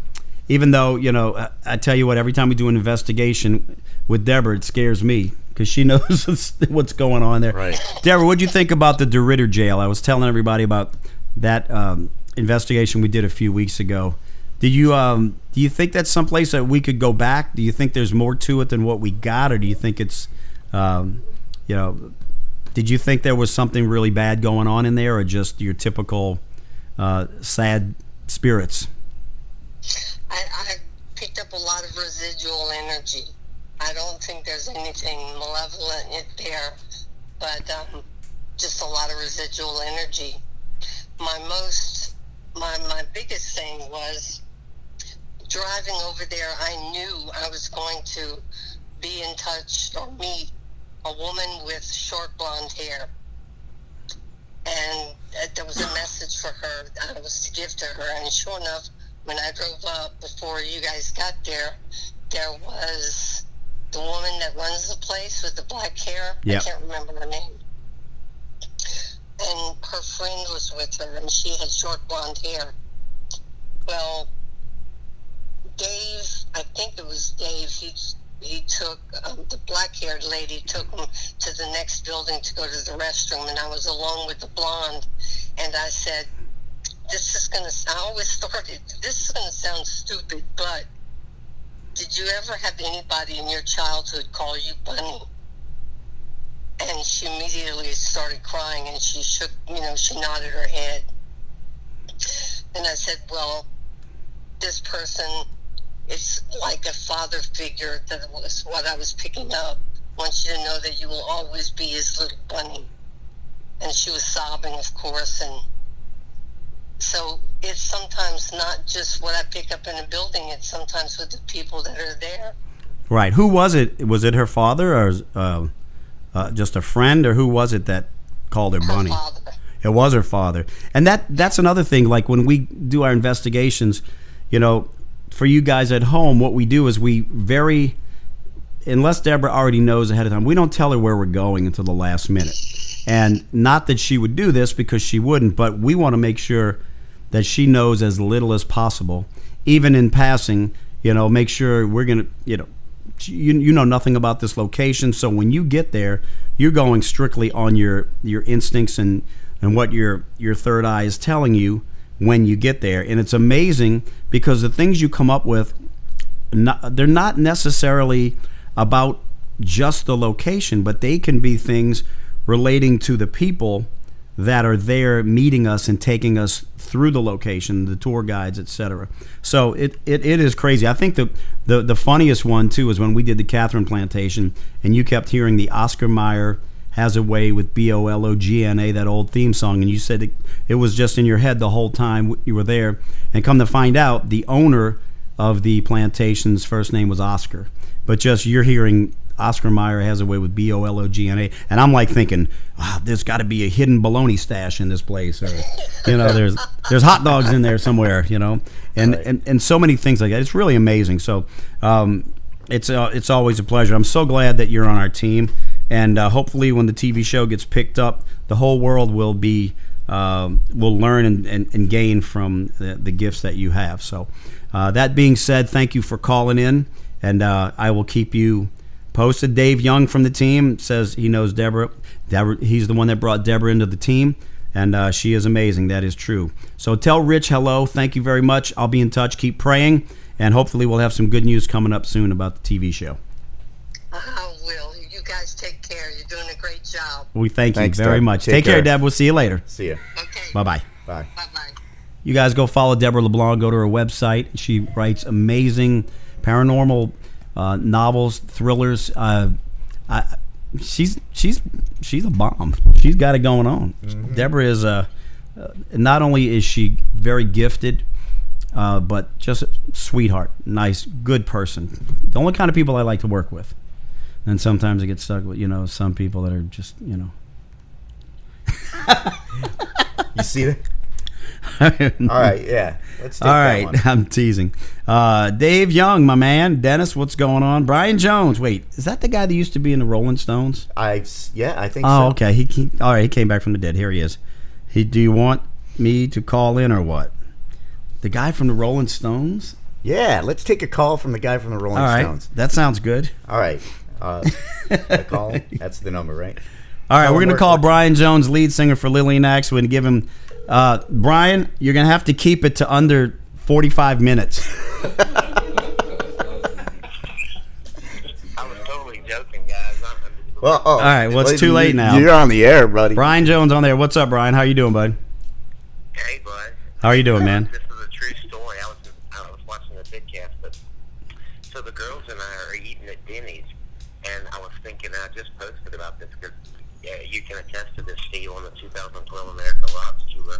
even though, you know, I tell you what, every time we do an investigation with Deborah, it scares me because she knows what's going on there. Right. Deborah, what'd you think about the DeRitter jail? I was telling everybody about that investigation we did a few weeks ago. Do you think that's someplace that we could go back? Do you think there's more to it than what we got, or do you think it's, you know, did you think there was something really bad going on in there, or just your typical sad spirits? I picked up a lot of residual energy. I don't think there's anything malevolent in there, but just a lot of residual energy. My biggest thing was driving over there. I knew I was going to be in touch or meet a woman with short blonde hair, and there was a message for her I was to give to her. And sure enough, when I drove up before you guys got there, there was the woman that runs the place with the black hair. Yep. I can't remember her name. And her friend was with her, and she had short blonde hair. Well, Dave, I think it was Dave, he took, the black-haired lady took him to the next building to go to the restroom, and I was alone with the blonde, and I said, I always started, this is going to sound stupid, but did you ever have anybody in your childhood call you Bunny? And she immediately started crying, and she shook, she nodded her head. And I said, well, this person, it's like a father figure. That was what I was picking up. I want you to know that you will always be his little Bunny. And she was sobbing, of course, and so it's sometimes not just what I pick up in a building, it's sometimes with the people that are there. Right. Who was it? Was it her father, or just a friend, or who was it that called her Bunny? Her father. It was her father. And that's another thing. Like when we do our investigations, for you guys at home, what we do is unless Deborah already knows ahead of time, we don't tell her where we're going until the last minute. And not that she would do this, because she wouldn't, but we want to make sure that she knows as little as possible. Even in passing, make sure we're going to, you know nothing about this location. So when you get there, you're going strictly on your instincts and what your third eye is telling you when you get there. And it's amazing because the things you come up with, they're not necessarily about just the location, but they can be things relating to the people that are there meeting us and taking us through the location, the tour guides, etc. So it is crazy. I think the funniest one too is when we did the Catherine Plantation and you kept hearing the Oscar Mayer Has a Way with BOLOGNA, that old theme song, and you said it was just in your head the whole time you were there. And come to find out, the owner of the plantation's first name was Oscar, but just you're hearing Oscar Mayer Has a Way with BOLOGNA, and I'm like thinking, wow, there's got to be a hidden bologna stash in this place, or there's hot dogs in there somewhere, and so many things like that. It's really amazing. So it's always a pleasure. I'm so glad that you're on our team, and hopefully when the TV show gets picked up, the whole world will learn and gain from the gifts that you have. So that being said, thank you for calling in, and I will keep you posted. Dave Young from the team says he knows Deborah. He's the one that brought Deborah into the team, and she is amazing. That is true. So tell Rich hello. Thank you very much. I'll be in touch. Keep praying, and hopefully we'll have some good news coming up soon about the TV show. I will. You guys take care. You're doing a great job. We thank Thanks, you very Deb. much. Take Take care, care. Deb. We'll see you later. See ya. Okay. Bye-bye. Bye. Bye-bye. You guys go follow Deborah LeBlanc. Go to her website. She writes amazing paranormal novels, thrillers. She's a bomb. She's got it going on. Deborah is not only is she very gifted, but just a sweetheart, nice, good person. The only kind of people I like to work with. And sometimes I get stuck with some people that are just You see that? All right, yeah. Let's take All that right, one. I'm teasing. Dave Young, my man. Dennis, what's going on? Brian Jones. Wait, is that the guy that used to be in the Rolling Stones? I think Oh, so. okay. All right. He came back from the dead. Here he is. Do you want me to call in or what? The guy from the Rolling Stones. Yeah, let's take a call from the guy from the Rolling All right, Stones. that sounds good. All right. I call him. That's the number, right? All right, Tell we're him gonna where- call Brian Jones, lead singer for Lillian Axe. We're gonna give him. Brian, you're gonna have to keep it to under 45 minutes. I was totally joking, guys. Well, All right, well, it's too late now. You're on the air, buddy. Brian Jones on there. What's up, Brian? How you doing, bud? Hey, bud. How are you doing, man? This is a true story. I was watching the vidcast, but so the girls and I are eating at Denny's, and I was thinking, I just posted about this because you can attest to this, Steve, on the 2012 American Rocks tour.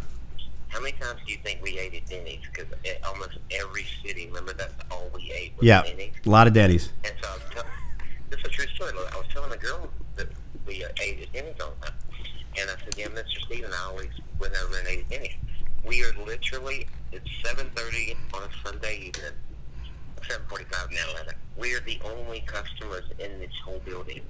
How many times do you think we ate at Denny's? Because almost every city, remember, that's all we ate was Yeah, Denny's. a lot of Denny's. And so this is a true story. I was telling a girl that we ate at Denny's all the time. And I said, yeah, Mr. Steve and I always went over and ate at Denny's. We are literally, it's 7:30 on a Sunday evening, 7:45 now, 11. We are the only customers in this whole building.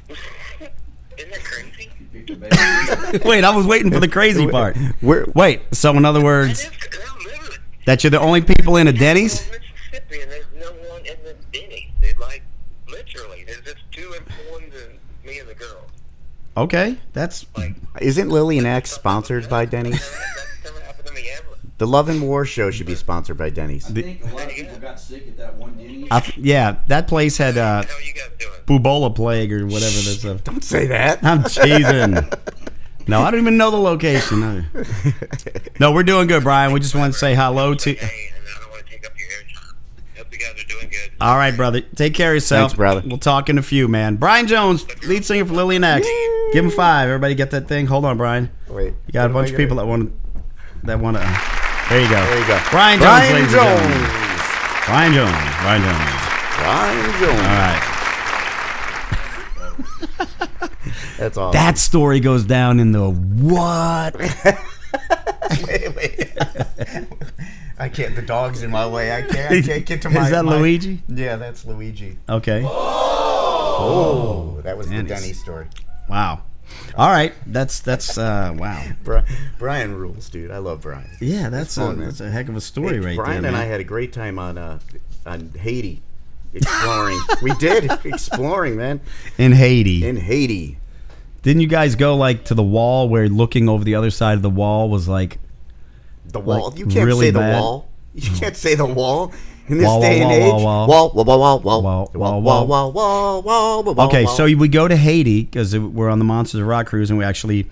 Isn't that crazy? Wait, I was waiting for the crazy part. Wait, so in other words, Literally. that you're the only people in a Denny's? Mississippi, and there's no one in the Denny's. They're like, literally, there's just two employees and me and the girl. Okay, that's Like, Isn't Lillian X sponsored by Denny's? that's never happened to me ever. The Love and War show should be sponsored by Denny's. I think a lot of people got sick at that one Denny's. yeah. That place had How are you guys doing? Bubola plague or whatever that's. Don't say that. I'm cheesing. No, I don't even know the location. No, we're doing good, Brian. We just want to say hello to. Hey, and I don't want to take up your airtime. Hope you guys are doing good. All right, brother. Take care of yourself. Thanks, brother. We'll talk in a few, man. Brian Jones, lead singer for Lillian Axe. Give him 5. Everybody get that thing? Hold on, Brian. Wait. You got a bunch of people that want to. There you go. There you go. Brian Jones, Brian ladies and Jones. gentlemen. Brian Jones. Brian Jones. Brian Jones. All right. That's all. That story goes down in the what? Wait. I can't. The dog's in my way. I can't get to my. Is that Luigi? Yeah, that's Luigi. Okay. Oh, that was Denny's. the Denny story. Wow. All right. That's wow. Brian rules, dude. I love Brian. Yeah, that's fun, man. a heck of a story right Brian there. and man. I had a great time on Haiti, exploring. We did exploring, man, in Haiti. in Haiti. Didn't you guys go like to the wall where looking over the other side of the wall was like The wall. Like, You can't really say the bad? wall. You can't say the wall in this Wall, day wall, and wall, age. wall, Wall, wall, wall, wall, Wall, wall, wall, wall, wall, wall, wall. okay? wall. So we go to Haiti because we're on the Monsters of Rock cruise, and we actually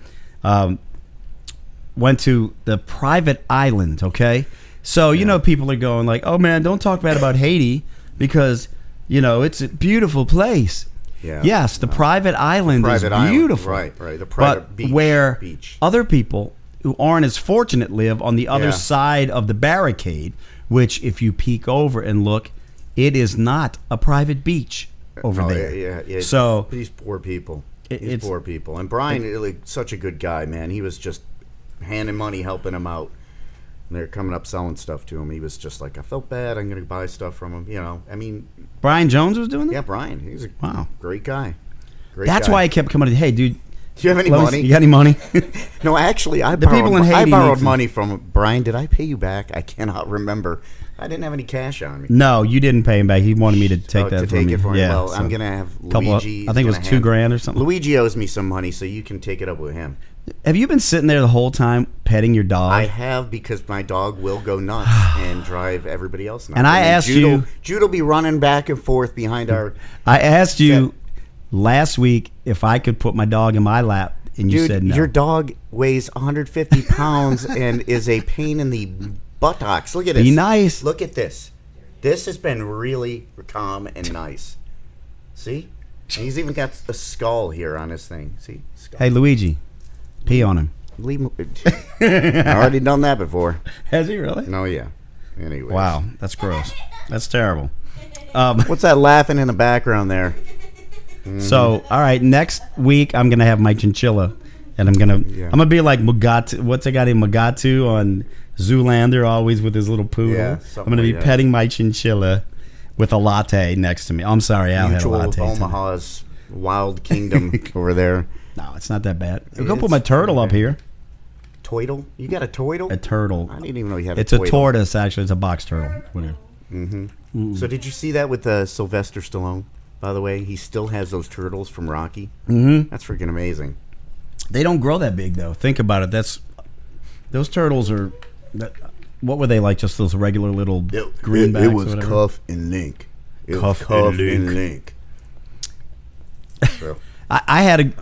went to the private island. Okay, so you know people are going like, "Oh man, don't talk bad about Haiti because it's a beautiful place." Yeah. Yes, the private island Private is island. beautiful. Right. The private But beach. where beach. other people who aren't as fortunate live on the other Yeah. side of the barricade, which if you peek over and look, it is not a private beach over Oh, there. Yeah. So these poor people. These it's- poor people. And Brian, like, such a good guy, man. He was just handing money, helping him out. And they're coming up selling stuff to him. He was just like, I felt bad. I'm going to buy stuff from him. I mean, Brian Jones was doing that? yeah, Brian. He's a Wow. great guy. Great That's guy. why I kept coming to, hey, dude, Do you have any Let me money? see. You got any money? No, actually, I The people in I Haiti borrowed need money from Brian. Did I pay you back? I cannot remember. I didn't have any cash on me. No, you didn't pay him back. He wanted me to take Oh, that to from take you. it for me. Yeah, Well, so I'm gonna have couple of- Luigi. I think it was $2,000 or something. Luigi owes me some money, so you can take it up with him. Have you been sitting there the whole time petting your dog? I have, because my dog will go nuts and drive everybody else nuts. And I asked you- Jude will be running back and forth behind our. I asked you last week if I could put my dog in my lap, and you Dude, said no. your dog weighs 150 pounds and is a pain in the buttocks. Look at this. Be nice. Look at this. This has been really calm and nice. See? And he's even got a skull here on his thing. See? Skull. Hey, Luigi, pee on him. Leave him. I already done that before. Has he really? No, yeah. Anyway. Wow, that's gross. That's terrible. What's that laughing in the background there? So, all right, next week I'm gonna have my chinchilla, and I'm gonna be like Mugatu. What's that guy named Mugatu on Zoolander, always with his little poodle. Yeah, I'm something gonna be like that. petting my chinchilla with a latte next to me. I'm sorry, Al had a Mutual of latte. tonight. Omaha's Wild Kingdom over there. No, it's not that bad. I'm It's gonna put my turtle up okay. here. Toidle? You got a toidle? A turtle. I didn't even know you had It's a a toidle. tortoise, actually. It's a box turtle. Whatever. So did you see that with Sylvester Stallone? By the way, he still has those turtles from Rocky. Mm-hmm. That's freaking amazing. They don't grow that big though. Think about it. Those turtles are. What were they like? Just those regular little greenbacks? It was or whatever? Cuff and Link. It was Cuff and Link. So, I had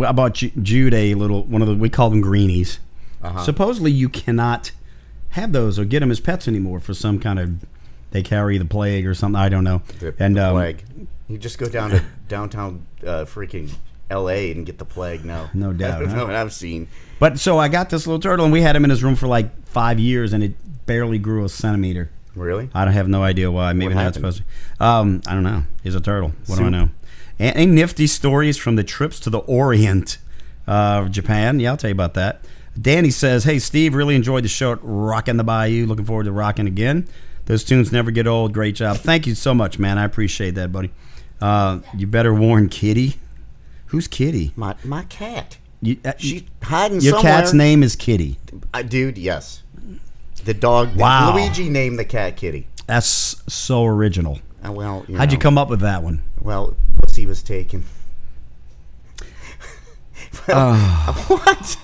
I bought Jude a little one of the, we call them greenies. Uh-huh. Supposedly you cannot have those or get them as pets anymore for some kind of, they carry the plague or something. I don't know. the And plague. You just go down to downtown freaking L.A. and get the plague now. No doubt, That's huh? what I've seen. But so I got this little turtle and we had him in his room for like 5 years and it barely grew a centimeter. Really? I don't have no idea why. Maybe What not happened? supposed to. I don't know. He's a turtle. What do I Soup. know? And nifty stories from the trips to the Orient of Japan. Yeah, I'll tell you about that. Danny says, "Hey Steve, really enjoyed the show at Rockin' the Bayou. Looking forward to rocking again. Those tunes never get old. Great job. Thank you so much, man. I appreciate that, buddy. You better warn Kitty. Who's Kitty? My cat. She's She's hiding your somewhere. cat's name is Kitty. Dude, yes. The dog. Wow. Luigi named the cat Kitty. That's so original. Well, How'd you come up with that one? Well, pussy was taken. What?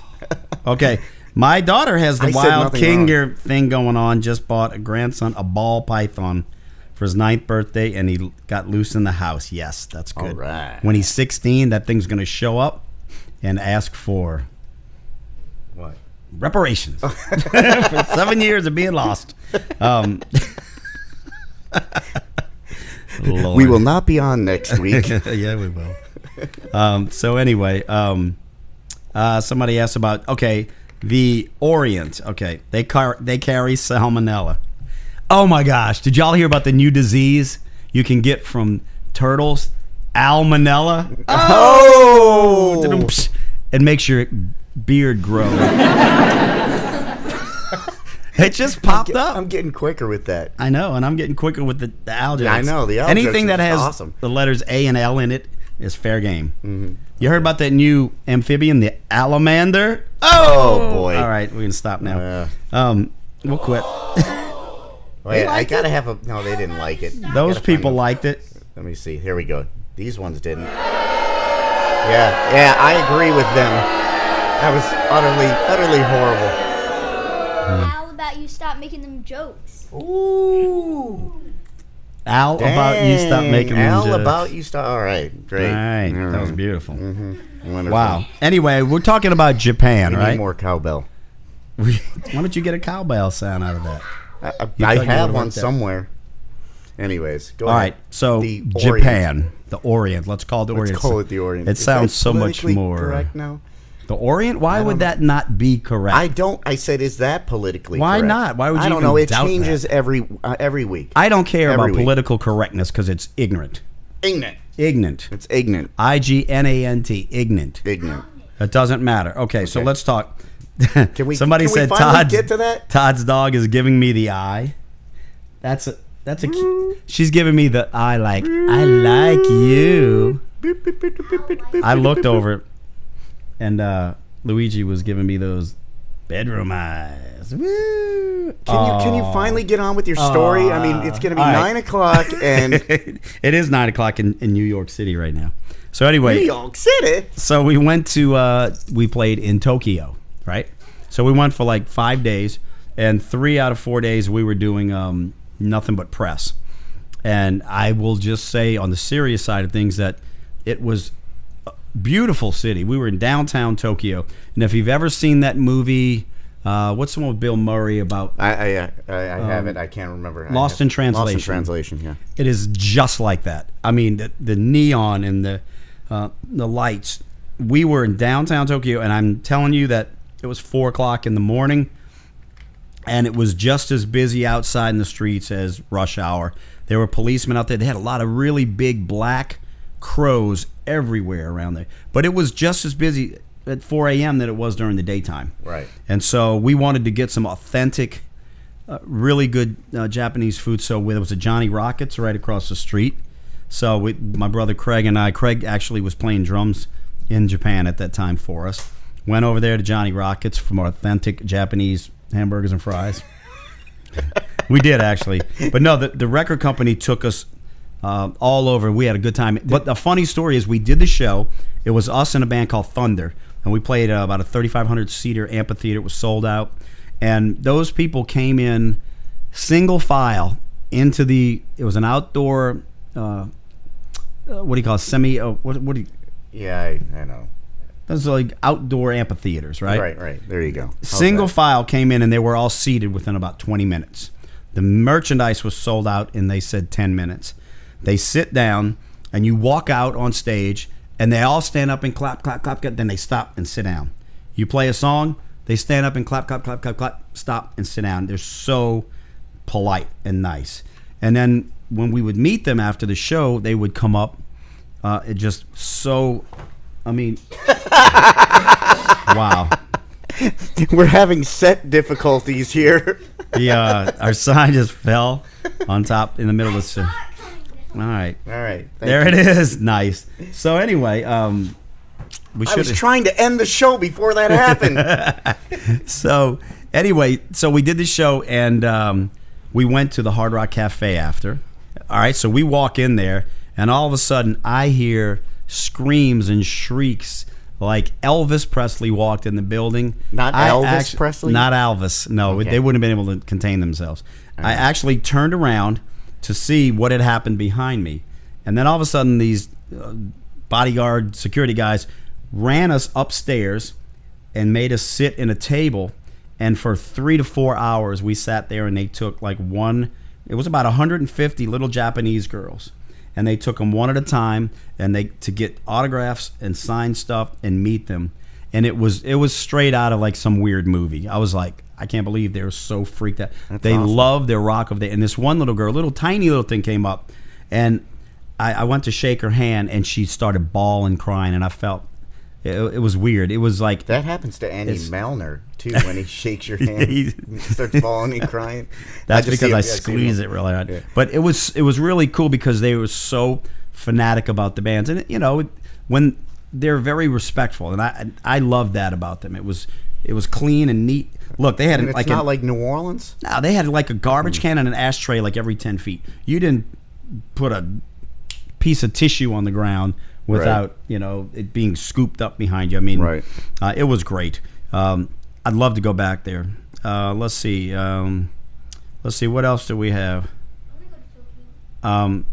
Okay. My daughter has the I said wild nothing Kinger thing going on. Just bought a grandson a ball python for his 9th birthday, and he got loose in the house. Yes, that's good. All right. When he's 16, that thing's going to show up and ask for What? reparations for 7 years of being lost. Lord. We will not be on next week. Yeah, we will. So anyway, somebody asked about the Orient. Okay, they carry salmonella. Oh my gosh! Did y'all hear about the new disease you can get from turtles? Almonella. Oh! It makes your beard grow. It just popped up. I'm getting quicker with that. I know, and I'm getting quicker with the Al jokes. Yeah, I know, the Al Anything jokes that is has awesome. the letters A and L in it is fair game. Mm-hmm. You heard about that new amphibian, the Alamander? Oh, boy. All right, we can stop now. We'll quit. Wait, I gotta have a. No, they didn't like it. Those Gotta find people them. liked it. Let me see. Here we go. These ones didn't. Yeah, I agree with them. That was utterly horrible. How about you stop making them jokes? Ooh. Al, about you stop making them Al, jokes. about you stop. All right, great. All right, All that was right. beautiful. Wonderful. Wow. Anyway, we're talking about Japan, We right? need more cowbell. Why don't you get a cowbell sound out of that? I thought you have would've one worked that. somewhere. Anyways, go All ahead. right, so The Japan, the Orient. Let's call it the Let's Orient. call it the Orient. It Is sounds that so much politically more. correct now. The Orient? Why would that not be correct? I said, is that politically Why correct? not? Why would you I don't even know. It doubt changes that? every week. I don't care Every about week. political correctness because it's ignorant. Ignorant. Ignorant. It's ignorant. Ignant. Ignorant. Ignorant. It doesn't matter. Okay, so Okay. let's talk. Can we? Somebody can said we finally Todd's, get to that? Todd's dog is giving me the eye. That's a she's giving me the eye like I like you. I looked over. and Luigi was giving me those bedroom eyes. Woo! Can you finally get on with your story? I mean, it's going to be all 9 o'clock and It is 9 o'clock in New York City right now. So anyway, New York City. so we went to we played in Tokyo, right? So we went for like 5 days, and 3 out of 4 days we were doing nothing but press. And I will just say, on the serious side of things, that it was a beautiful city. We were in downtown Tokyo, and if you've ever seen that movie, what's the one with Bill Murray about? I have it. I can't remember. Lost in Translation. Lost in Translation. Yeah. It is just like that. I mean, the neon and the lights. We were in downtown Tokyo, and I'm telling you that it was 4 o'clock in the morning, and it was just as busy outside in the streets as rush hour. There were policemen out there. They had a lot of really big black crows everywhere around there. But it was just as busy at 4 a.m. than it was during the daytime. Right. And so we wanted to get some authentic, really good Japanese food. So there was a Johnny Rockets right across the street. So my brother Craig and I, Craig actually was playing drums in Japan at that time for us. Went over there to Johnny Rockets for more authentic Japanese hamburgers and fries. We did, actually. But no, the record company took us all over. We had a good time. But the funny story is we did the show. It was us and a band called Thunder. And we played about a 3,500-seater amphitheater. It was sold out. And those people came in single file into it was an outdoor, what do you call it? What do you... Yeah, I know. Those are like outdoor amphitheaters, right? Right. There you go. Single file came in, and they were all seated within about 20 minutes. The merchandise was sold out, and they said 10 minutes. They sit down, and you walk out on stage, and they all stand up and clap, clap, clap, clap. Then they stop and sit down. You play a song, they stand up and clap, clap, clap, clap, clap, stop and sit down. They're so polite and nice. And then when we would meet them after the show, they would come up. It just so, I mean, wow. We're having set difficulties here. Our sign just fell on top in the middle of the. All right. There it is. Nice. So anyway, I was trying to end the show before that happened. So anyway, we did the show, and we went to the Hard Rock Cafe after. All right. So we walk in there, and all of a sudden I hear screams and shrieks. Like Elvis Presley walked in the building. Not Elvis Presley? Not Elvis. No, Okay. They wouldn't have been able to contain themselves. I actually turned around to see what had happened behind me. And then all of a sudden, these bodyguard security guys ran us upstairs and made us sit in a table. And for 3 to 4 hours, we sat there, and they took it was about 150 little Japanese girls. And they took them one at a time, and to get autographs and sign stuff and meet them. And it was straight out of like some weird movie. I was like, I can't believe they were so freaked out. They awesome. loved their rock of the. And this one little girl, little tiny little thing, came up, and I went to shake her hand, and she started bawling, crying, and I felt it was weird. It was like that happens to Andy Melner too when he shakes your hand, he starts bawling and crying. That's because I squeeze it really hard. Yeah. But it was really cool because they were so fanatic about the bands, and when they're very respectful, and I love that about them. It was clean and neat. Look, they had it's not like New Orleans. No, they had like a garbage can and an ashtray like every 10 feet. You didn't put a piece of tissue on the ground without it being scooped up behind you. I mean, right. It was great. I'd love to go back there. Let's see. What else do we have? Gotta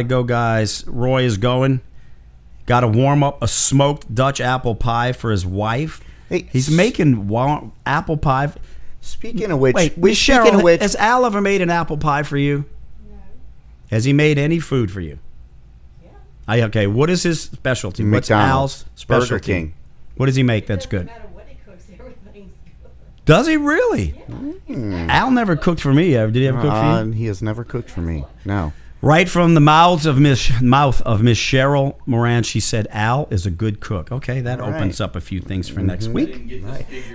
go, guys. Roy is going. Got to warm up a smoked Dutch apple pie for his wife. Hey, he's making apple pie. Speaking of which, Cheryl, has Al ever made an apple pie for you? No. Has he made any food for you? Yeah. Okay, what is his specialty? McDonald's. What's Al's specialty? Burger King. What does he make that's good? No matter what he cooks, everything's good. Does he really? Yeah. Al never cooked for me. Did he ever cook for you? He has never cooked for me. No. Right from the mouth of Miss Cheryl Moran, she said, Al is a good cook. Okay, that All opens right. up a few things for next week.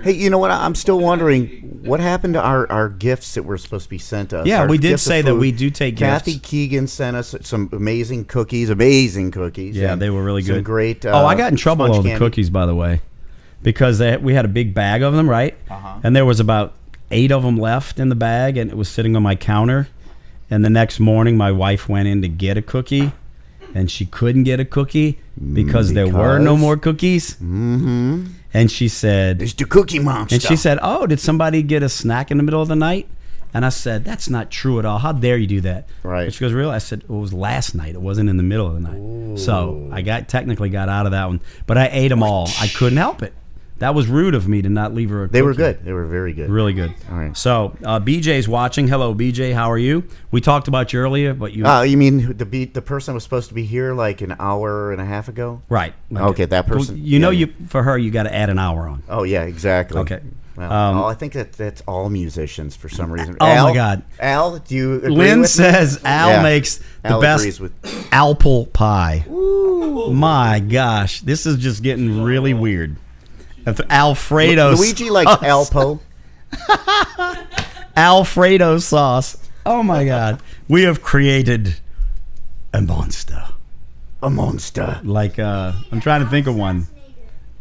Hey, you know what? I'm still wondering what happened to our gifts that were supposed to be sent us. Yeah, Our we did gifts of say that food. we do take Kathy gifts. Keegan sent us some amazing cookies. Amazing cookies. Yeah, and they were really some good. Great. I got in trouble sponge over the candy. cookies, by the way, because we had a big bag of them, right? And there was about 8 of them left in the bag, and it was sitting on my counter. And the next morning, my wife went in to get a cookie, and she couldn't get a cookie because there were no Because? more cookies. Mm-hmm. And she said, It's the Cookie Monster. and she said, "Oh, did somebody get a snack in the middle of the night?" And I said, "That's not true at all. How dare you do that?" Right. And she goes, "Really?" I said, "It was last night. It wasn't in the middle of the night." So I technically got out of that one, but I ate them all. I couldn't help it. That was rude of me to not leave her a They were cookie. good. They were very good. Really good. All right. So BJ's watching. Hello, BJ. How are you? We talked about you earlier, but you You mean the person was supposed to be here like an hour and a half ago? right? Okay, that person. You know, yeah. for her, you got to add an hour on. Oh yeah, exactly. Okay. Well, I think that's all musicians for some reason. Oh, Al, my God. Al, do you agree Lynn with me? says Al Yeah. makes the Al best agrees with. apple pie. My gosh, this is just getting really weird. Alfredo Luigi likes Alpo. Alfredo sauce. Oh my God, we have created a monster. A monster. Like I'm trying to think of one.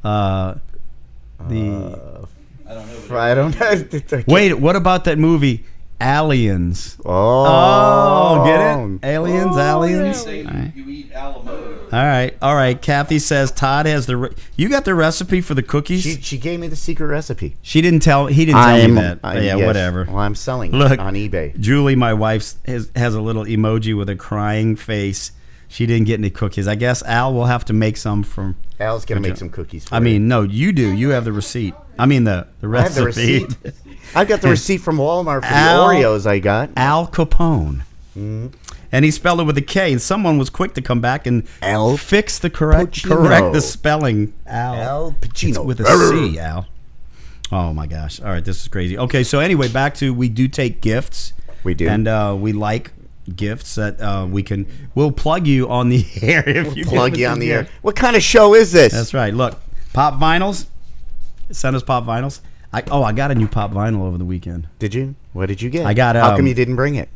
The I don't know. wait, what about that movie Aliens? Oh, get it? Aliens, aliens. Say you eat Alamo. All right. Kathy says Todd has you got the recipe for the cookies. She gave me the secret recipe. He didn't tell me that. Yeah, yes. whatever. Well, I'm selling Look, it on eBay. Julie, my wife, has a little emoji with a crying face. She didn't get any cookies. I guess Al will have to make some from. Al's gonna make some cookies. For I you. mean, no, you do. You have the receipt. I mean the I recipe. have the receipt. I've got the receipt from Walmart for Al- the Oreos I got. Al Capone. Mm-hmm. And he spelled it with a K, and someone was quick to come back and Al fix the correct Pacino. the spelling. Al Pacino. It's with a C, Al. Oh my gosh! All right, this is crazy. Okay, so anyway, back to we do take gifts. We do. and we like gifts that we'll plug you on the air if you Plug give you us on a the air. gift. What kind of show is this? That's right. Look, pop vinyls. Send us pop vinyls. I got a new pop vinyl over the weekend. Did you? What did you get? I got, How come um, you didn't bring it?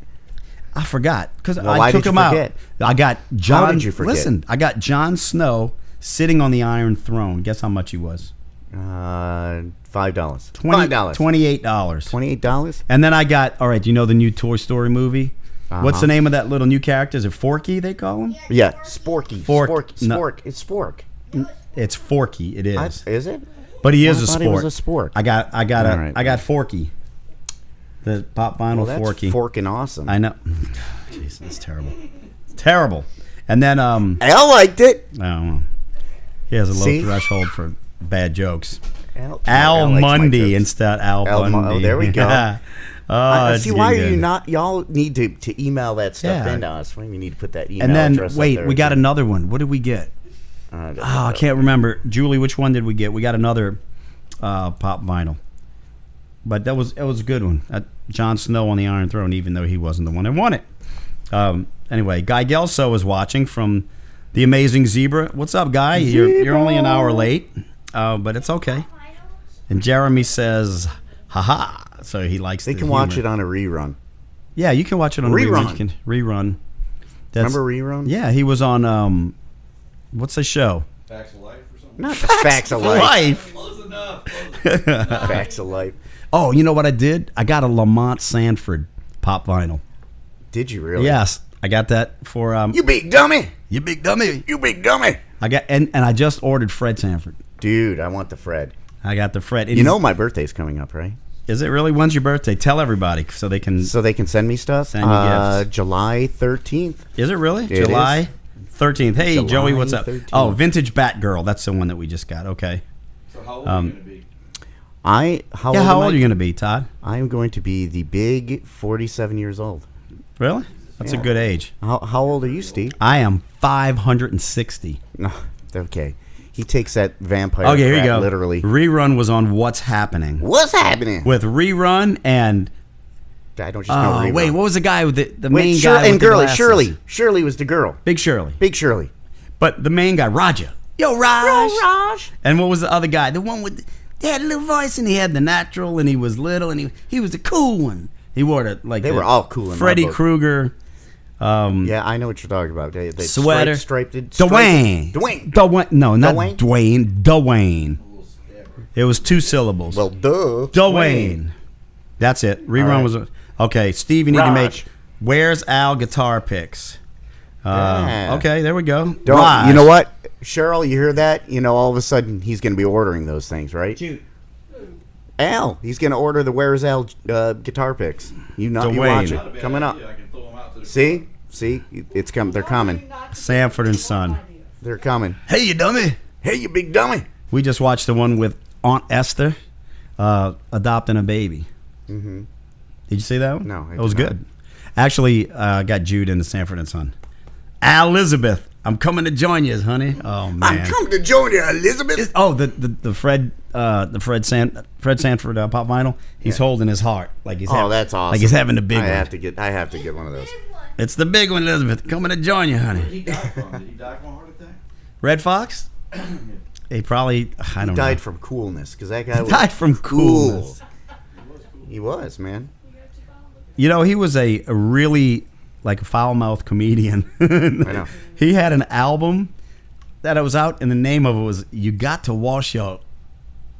I forgot because Well, I why took did you them out. forget? I got John. How did you forget? Listen, I got Jon Snow sitting on the Iron Throne. Guess how much he was? $5. $5. $28. $28. And then I got. All right, do you know the new Toy Story movie? What's Uh-huh. the name of that little new character? Is it Forky? They call him. Yeah, Sporky. Fork. Spork. No. Spork. It's Spork. It's Forky. It is. Is it? But he Oh, is I a thought sport. he was a spork. I got All right. I got Forky. The pop vinyl Well, that's Forky. forking awesome. I know. Jeez, it's terrible. It's terrible. And then Al liked it. I don't know. He has a low See? threshold for bad jokes. Al Al likes my Mundy jokes. instead. Al Al Bundy. oh, there we go. It's see, why good. are you not? Y'all need to email that stuff Yeah. into us. We need to put that email And then address up wait, there we got too. another one. What did we get? Oh, I can't remember. Julie, which one did we get? We got another pop vinyl. But it was a good one. Jon Snow on the Iron Throne, even though he wasn't the one that won it. Anyway, Guy Gelso is watching from The Amazing Zebra. What's up, Guy? You're only an hour late, but it's okay. And Jeremy says, haha. So he likes They the can watch humor. it on a rerun. Yeah, you can watch it on Rerun. You can rerun. Remember rerun? Yeah, he was on, what's the show? Facts of life or something. Not Facts of Life. Life. Close enough. Facts of Life. Oh, you know what I did? I got a Lamont Sanford pop vinyl. Did you really? Yes, I got that for You big dummy. you big dummy. You big dummy. I got and I just ordered Fred Sanford. Dude, I want the Fred. I got the Fred. And You know my birthday's coming up, right? is it really? When's your birthday? Tell everybody so they can. So they can send me stuff. Send you gifts. July 13th. Is it really It July 13th? Hey, July Joey, what's up? 13th. Oh, Vintage Batgirl. That's the one that we just got. Okay. So how old are you going to be? How Yeah, old how am old I? are you going to be, Todd? I'm going to be the big 47 years old. Really? That's a good age. How old are you, Steve? I am 560. No, okay. He takes that vampire. Okay, here you crap go. Literally. Rerun was on What's Happening What's happening? with Rerun and I don't just know. Rerun. Wait, what was the guy with the Wait, main Shir- guy and with the Girly. glasses? Shirley. Shirley was the girl. Big Shirley. Big Shirley. But the main guy, Roger. Yo, Raj. And what was the other guy? The one with they had a little voice and he had the natural and he was little and he was the cool one. He wore the like They were all cool in my Freddy book. Krueger. Yeah, I know what you're talking about. They Sweater. striped. Dwayne. No, not Dwayne? Dwayne. It was 2 syllables. Well, duh. Dwayne. That's it. Rerun All right. was okay. Steve, you need to make Raj. Where's Al guitar picks. Yeah. Okay, there we go. Don't, Raj. you know what, Cheryl? You hear that? You know, all of a sudden he's going to be ordering those things, right? Shoot. Al, he's going to order the Where's Al guitar picks. You watch Dwayne. it coming up. See, it's coming. They're coming. Sanford and Son. They're coming. Hey, you dummy. Hey, you big dummy. We just watched the one with Aunt Esther adopting a baby. Mm-hmm. Did you see that one? No, I it was did not. good. Actually, I got Jude into Sanford and Son. Elizabeth, I'm coming to join you, honey. Oh man. I'm coming to join you, Elizabeth. Oh, the Fred Sanford pop vinyl. He's holding his heart like he's. That's awesome. Like he's having a big I one. have to get one of those. It's the big one, Elizabeth. Coming to join you, honey. Did he die from? Did he die from a heart attack? Red Fox. He probably. I don't know. Died from coolness because that guy was Died from coolness. He was, man. You know, he was a really like a foul-mouthed comedian. I know. He had an album that it was out, and the name of it was "You Got to Wash Your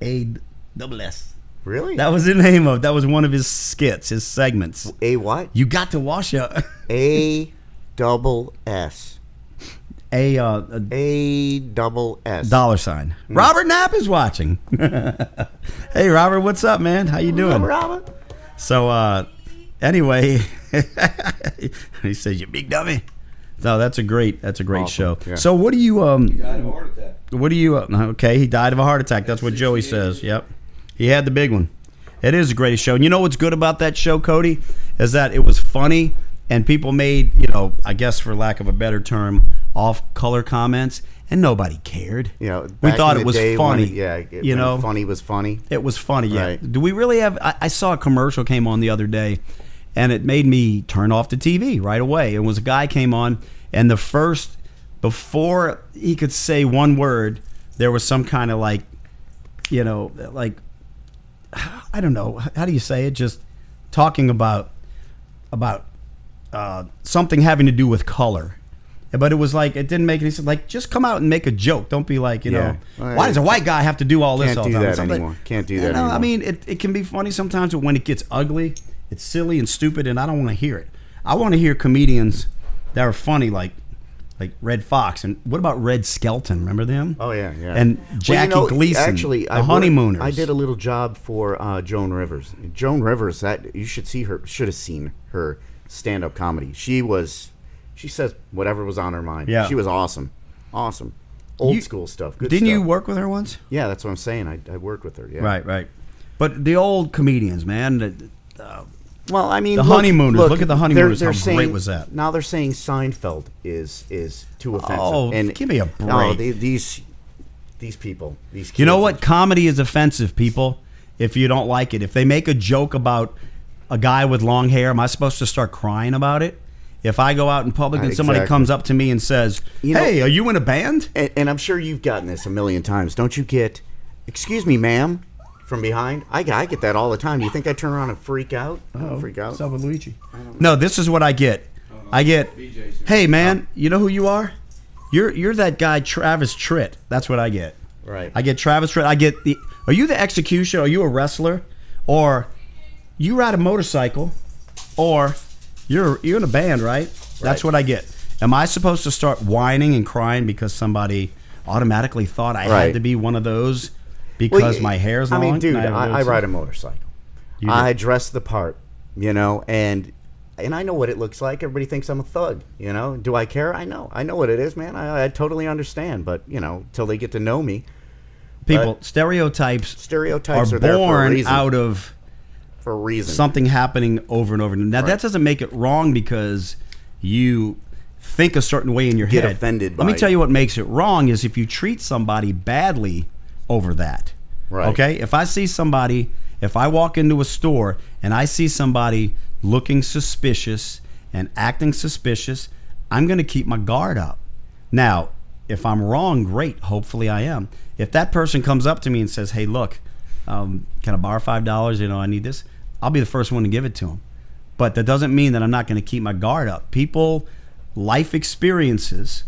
A-double-S." Really? That was the name of. That was one of his skits, his segments. A what? You got to wash your A double S. a $. $. Robert Knapp is watching. Hey, Robert, what's up, man? How you doing? Robert? So, anyway, he says you big dummy. No, that's a great Awesome, show. yeah. So, what do you Died of a heart attack. What do you? Okay, he died of a heart attack. That's what Joey says. Yep, he had the big one. It is the greatest show. And you know what's good about that show, Cody, is that it was funny and people made, I guess for lack of a better term, off-color comments, and nobody cared. Yeah, we back thought in it the was day funny. when funny was funny. It was funny. Yeah. Right. Do we really have? I saw a commercial came on the other day, and it made me turn off the TV right away. It was a guy came on, and before he could say one word, there was some kind of like I don't know, how do you say it? Just talking about something having to do with color. But it was like, it didn't make any sense. Like, just come out and make a joke. Don't be like, Yeah. why does a white guy have to do all this Can't all do the time? that Something- anymore. Can't do You that know, anymore. I mean, it can be funny sometimes, but when it gets ugly, it's silly and stupid, and I don't want to hear it. I want to hear comedians that are funny, like Red Fox. And what about Red Skelton? Remember them? Oh yeah. And Jackie Gleason, Actually, the Honeymooners. I did a little job for Joan Rivers. Joan Rivers, that you should see her. Should have seen her stand-up comedy. She says whatever was on her mind. Yeah. She was awesome. Old You- school stuff. Good Didn't stuff. you work with her once? Yeah, that's what I'm saying. I worked with her. Yeah. Right. But the old comedians, man. Well, I mean, The Honeymooners. Look at the Honeymooners. How saying, great was that? Now they're saying Seinfeld is too offensive. Oh, give me a No, break. these people, these kids. You know what? Comedy is offensive, people, if you don't like it. If they make a joke about a guy with long hair, am I supposed to start crying about it? If I go out in public and somebody Exactly. comes up to me and says, You know- hey, are you in a band? And I'm sure you've gotten this a million times. Don't you get, excuse me, ma'am, from behind? I get that all the time. Do you think I turn around and freak out? I don't freak out. What's up with Luigi? No, this is what I get. I get, hey, man, you know who you are? You're that guy, Travis Tritt. That's what I get. Right. I get Travis Tritt. I get are you the Execution? Are you a wrestler? Or you ride a motorcycle? Or you're in a band, right? That's what I get. Am I supposed to start whining and crying because somebody automatically thought I Right. had to be one of those because Well, my hair's I long? mean, dude, and I have ride a motorcycle. You do. I dress the part, and I know what it looks like. Everybody thinks I'm a thug, Do I care? I know what it is, man. I totally understand, but till they get to know me, People, stereotypes stereotypes are are there for a born reason. out of for a reason. something happening over and over. Now, that Right. doesn't make it wrong because you think a certain way in your Get head. offended Let me by tell it. you what makes it wrong is if you treat somebody badly over that. Right. Okay? If I see somebody If I walk into a store and I see somebody looking suspicious and acting suspicious, I'm going to keep my guard up. Now, if I'm wrong, great. Hopefully I am. If that person comes up to me and says, hey, look, can I borrow $5? I need this. I'll be the first one to give it to them. But that doesn't mean that I'm not going to keep my guard up. People, life experiences,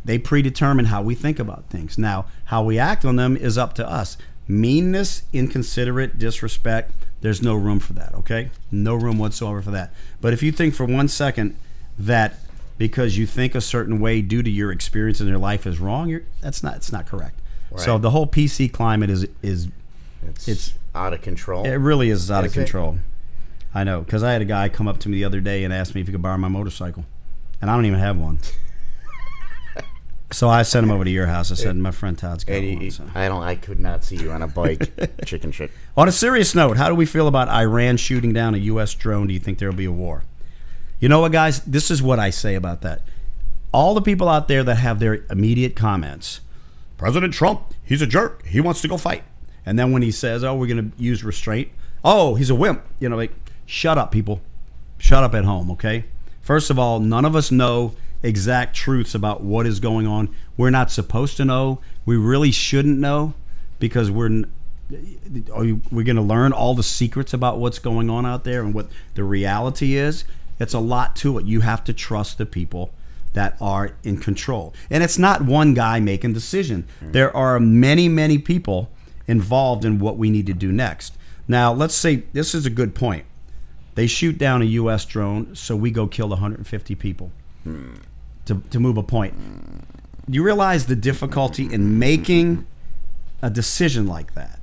they predetermine how we think about things. Now, how we act on them is up to us. Meanness, inconsiderate, disrespect, there's no room for that, okay? No room whatsoever for that. But if you think for 1 second that because you think a certain way due to your experience in your life is wrong, it's not correct. Right. So the whole PC climate is It's out of control. it really is out of Is it? control. I know, because I had a guy come up to me the other day and ask me if he could borrow my motorcycle, and I don't even have one. So I sent him over to your house. I said, my friend Todd's got And one. So. I could not see you on a bike. Chicken shit. On a serious note, how do we feel about Iran shooting down a U.S. drone? Do you think there will be a war? You know what, guys? This is what I say about that. All the people out there that have their immediate comments, President Trump, he's a jerk. He wants to go fight. And then when he says, oh, we're going to use restraint, oh, he's a wimp. Like, shut up, people. Shut up at home, okay? First of all, none of us know exact truths about what is going on. We're not supposed to know. We really shouldn't know, because we're going to learn all the secrets about what's going on out there and what the reality is. It's a lot to it. You have to trust the people that are in control. And it's not one guy making decision. There are many, many people involved in what we need to do next. Now, let's say this is a good point. They shoot down a U.S. drone, so we go kill 150 people to move a point. You realize the difficulty in making a decision like that,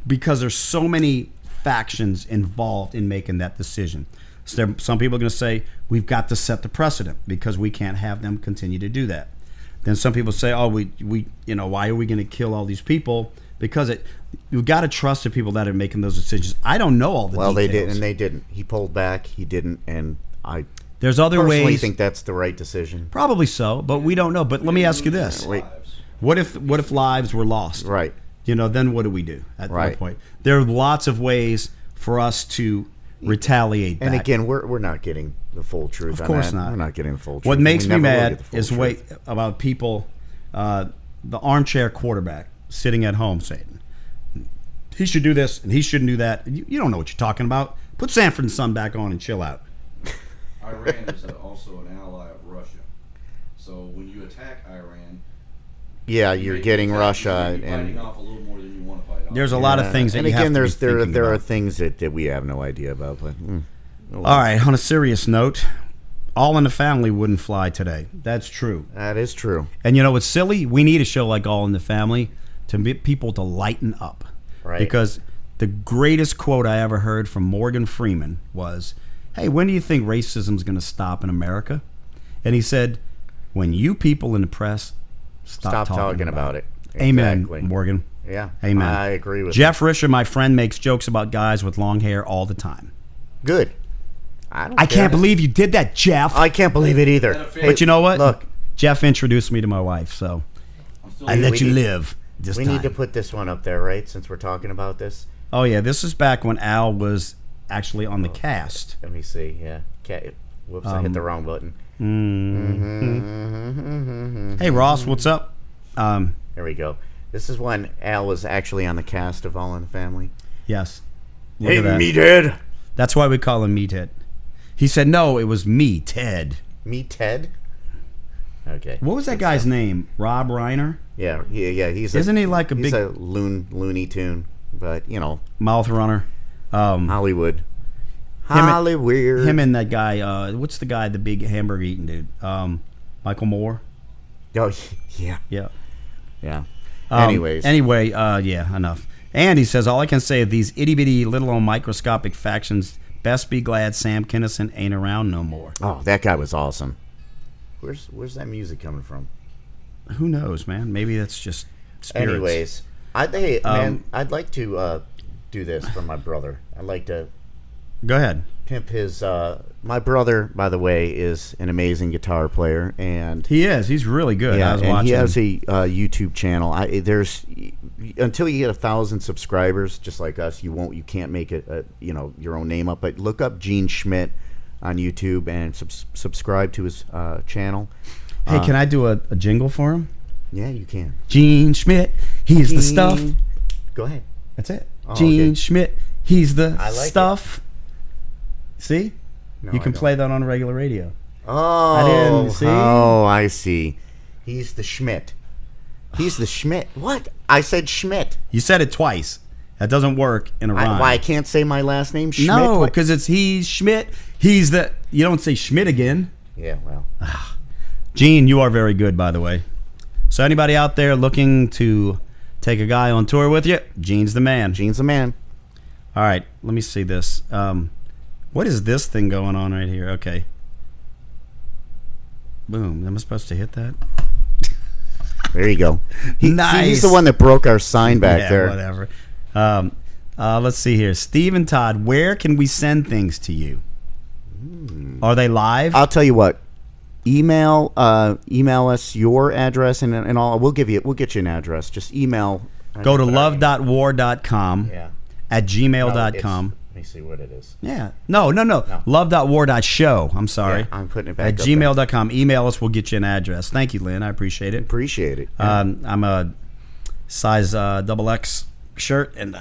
because there's so many factions involved in making that decision. So some people are going to say, we've got to set the precedent because we can't have them continue to do that. Then some people say, oh, we why are we going to kill all these people? Because you've got to trust the people that are making those decisions. I don't know all the details. Well, they didn't. He pulled back. He didn't, and I There's other personally ways. think that's the right decision. Probably so, but we don't know. But let me ask you this: Wait. What if lives were lost? Right. Then what do we do at that Right. point? There are lots of ways for us to retaliate back. And again, we're not getting the full truth. Of course on that. not. We're not getting the full truth. What makes We me never will mad get the full is truth. about people, the armchair quarterback sitting at home saying, he should do this and he shouldn't do that. You don't know what you're talking about. Put Sanford and Son back on and chill out. Iran is also an ally of Russia. So when you attack Iran, Yeah, you're getting Russia, you're fighting and off a little more than you want to fight off. There's a lot of things that and you again, have to be thinking there are about. things that we have no idea about. But All right, on a serious note, All in the Family wouldn't fly today. That's true. that is true. And you know what's silly? We need a show like All in the Family to get people to lighten up. Right. Because the greatest quote I ever heard from Morgan Freeman was, hey, when do you think racism's going to stop in America? And he said, when you people in the press stop talking about it. Amen, Exactly. Morgan. Yeah, Amen. I agree with Jeff Risher, my friend, makes jokes about guys with long hair all the time. you. Good. I I can't believe you did that, Jeff. I can't believe it either. Hey, But you know what? Look, Jeff introduced me to my wife, so I'm still I let we you need- live this we time. need to put this one up there, right? Since we're talking about this. Oh, yeah, this is back when Al was actually on the cast. Let me see. Yeah. Whoops! I hit the wrong button. Hey, Ross, what's up? There we go. This is when Al was actually on the cast of All in the Family. Yes. Look at that. Meathead. That's why we call him Meathead. He said, no, it was me, Ted. Me, Ted. Okay. What was that guy's name? Rob Reiner? Yeah. He's Isn't he like a he's big a Looney Tune, but mouth runner? Hollywood. and- Hollywood. Him and that guy, what's the guy, the big hamburger eating dude? Michael Moore? Oh, yeah. Yeah. Yeah. Anyway, yeah, enough. And he says, all I can say is these itty-bitty little old microscopic factions, best be glad Sam Kinison ain't around no more. Oh, that guy was awesome. Where's that music coming from? Who knows, man? Maybe that's just spirits. Anyways, I'd like to do this for my brother. I'd like to Go ahead. pimp his. My brother, by the way, is an amazing guitar player, and He is. He's really good. yeah, I was and watching. he has a YouTube channel. There's until you get 1,000 subscribers, just like us, you can't make it your own name up. But look up Gene Schmidt on YouTube and subscribe to his channel. Hey, can I do a jingle for him? Yeah, you can. Gene Schmidt, he's the stuff. Go ahead. That's it. Oh, Gene okay. Schmidt, he's the I like stuff. See? No, You I can don't. play that on regular radio. Oh, didn't see. Oh, I see. He's the Schmidt. He's the Schmidt. What? I said Schmidt. You said it twice. That doesn't work in a rhyme. Why I can't say my last name? Schmidt? No, What? because it's he's Schmidt. He's the. You don't say Schmidt again. Yeah, well. Gene, you are very good, by the way. So anybody out there looking to take a guy on tour with you, Gene's the man. Gene's the man. All right, let me see this. What is this thing going on right here? Okay. Boom. Am I supposed to hit that? There you go. See, Nice. he's the one that broke our sign back Yeah, there. whatever. Let's see here. Steve and Todd, where can we send things to you? Are they live? I'll tell you what. Email us your address and all. We'll get you an address. Just email. Go to love.war.com Yeah. at gmail.com. Let me see what it is. Yeah. No. Love.war.show. I'm sorry. Yeah, I'm putting it back At up there. gmail.com. Email us. We'll get you an address. Thank you, Lynn. I appreciate it. Appreciate it. I'm a size XX shirt and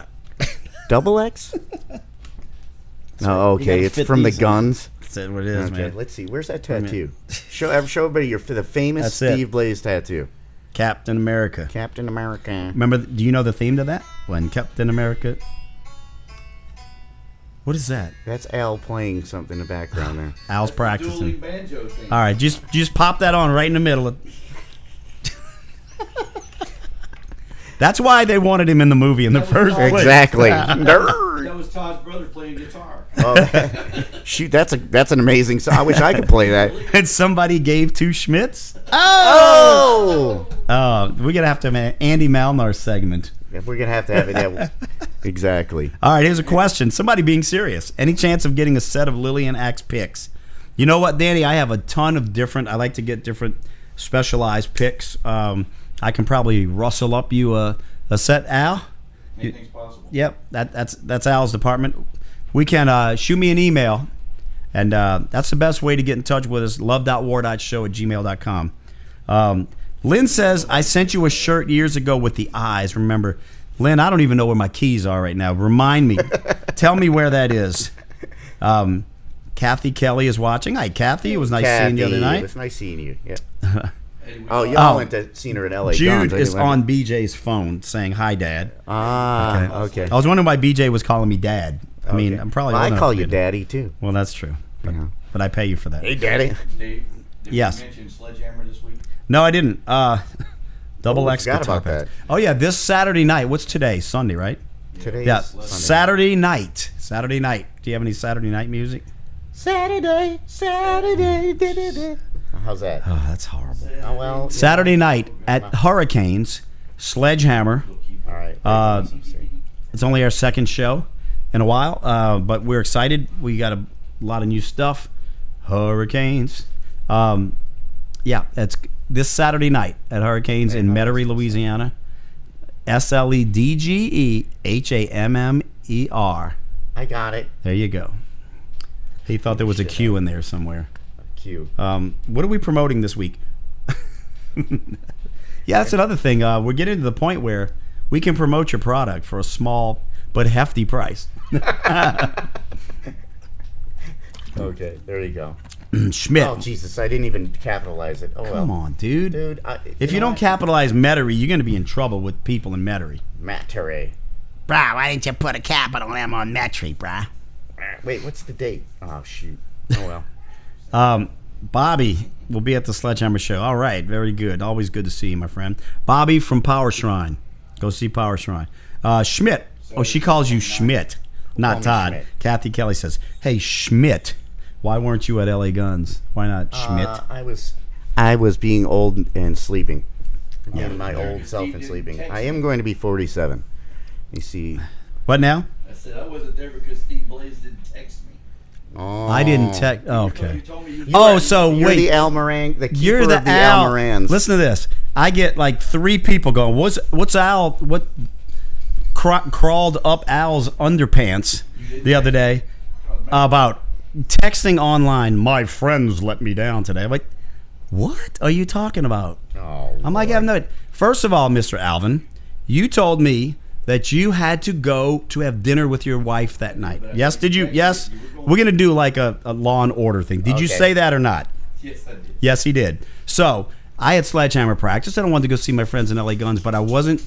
Double X? Oh, You gotta okay. It's fit from the these in. guns. that's what it is, Okay, man. let's see. Where's that tattoo? Show everybody the famous That's it. Steve Blaze tattoo. Captain America. Captain America. Remember? Do you know the theme to that? When Captain America. What is that? That's Al playing something in the background there. Al's Dueling practicing. banjo thing. All right, just pop that on right in the middle. Of... That's why they wanted him in the movie in the first place. Exactly. That was Todd's brother playing guitar. Oh, shoot, that's an amazing song. I wish I could play that. And somebody gave two Schmitz. Oh! We're gonna have to have an Andy Malnar segment. Yeah, we're gonna have to have it. Yeah, exactly. All right, here's a question. Somebody being serious. Any chance of getting a set of Lillian Axe picks? You know what, Danny? I have a ton of different. I like to get different specialized picks. I can probably rustle up you a set, Al. Anything's possible. Yep, that's Al's department. We can shoot me an email, and that's the best way to get in touch with us. love.war.show@gmail.com. Lynn says, I sent you a shirt years ago with the eyes. Remember, Lynn, I don't even know where my keys are right now. Remind me. Tell me where that is. Kathy Kelly is watching. Hi, Kathy. It was nice seeing you the other It night. was nice seeing you. Yeah. Anyway, Oh, y'all Oh. went to see her in L.A. Jude Guns, is anyway. on BJ's phone saying, hi, Dad. Ah, okay. I was wondering why BJ was calling me Dad. I mean, Okay. I'm probably Well, old I enough call to you be- Daddy too. Well, that's true. Yeah. But I pay you for that. Hey, Daddy. Dave, did Yes. you mention Sledgehammer this week? No, I didn't. Double Oh, I X forgot guitar about picks. that. Oh yeah, this Saturday night. What's today? Sunday, right? Today Yeah, is Sunday. Saturday night. Saturday night. Do you have any Saturday night music? Saturday. Da-da-da. How's that? Oh, that's horrible. Oh, well. Saturday night at Hurricanes, Sledgehammer. All right. It's only our second show in a while, but we're excited. We got a lot of new stuff. Hurricanes. Yeah, it's this Saturday night at Hurricanes in Metairie, Louisiana. SLEDGEHAMMER. I got it. There you go. He thought there was a Q in there somewhere. Q. What are we promoting this week? Yeah, that's another thing. We're getting to the point where we can promote your product for a small but hefty price. Okay, there you go. Schmidt. Oh, Jesus, I didn't even capitalize it. Oh, well. Come on, dude. Dude, If you don't capitalize Metairie, you're going to be in trouble with people in Metairie. Matt Teray. Brah, why didn't you put a capital M on Metairie, brah? Wait, what's the date? Oh, shoot. Oh, well. Bobby will be at the Sledgehammer show. All right, very good. Always good to see you, my friend. Bobby from Power Shrine. Go see Power Shrine. Schmidt. Oh, she calls you Schmidt, not me Todd. Schmidt. Kathy Kelly says, hey, Schmidt, why weren't you at LA Guns? Why not Schmidt? I was being old and sleeping. Yeah, And my there, old Steve self and didn't sleeping. text I me. am going to be 47. You see. What now? I said I wasn't there because Steve Blaze didn't text me. Oh. I didn't text. Oh, okay. You told me you Oh, so You're wait. the Al Morang, the keeper You're the of the Al. Al Morans. Listen to this. I get like 3 people going. What's Al? What crawled up Al's underpants the other day about texting online? My friends let me down today. I'm like, what are you talking about? Oh, I'm like, I've no. First of all, Mr. Alvin, you told me that you had to go to have dinner with your wife that night. Yes, did you? Yes. We're gonna do like a Law and Order thing. Did you Okay. say that or not? Yes, I did. Yes, he did. So I had sledgehammer practice. I don't want to go see my friends in LA Guns, but I wasn't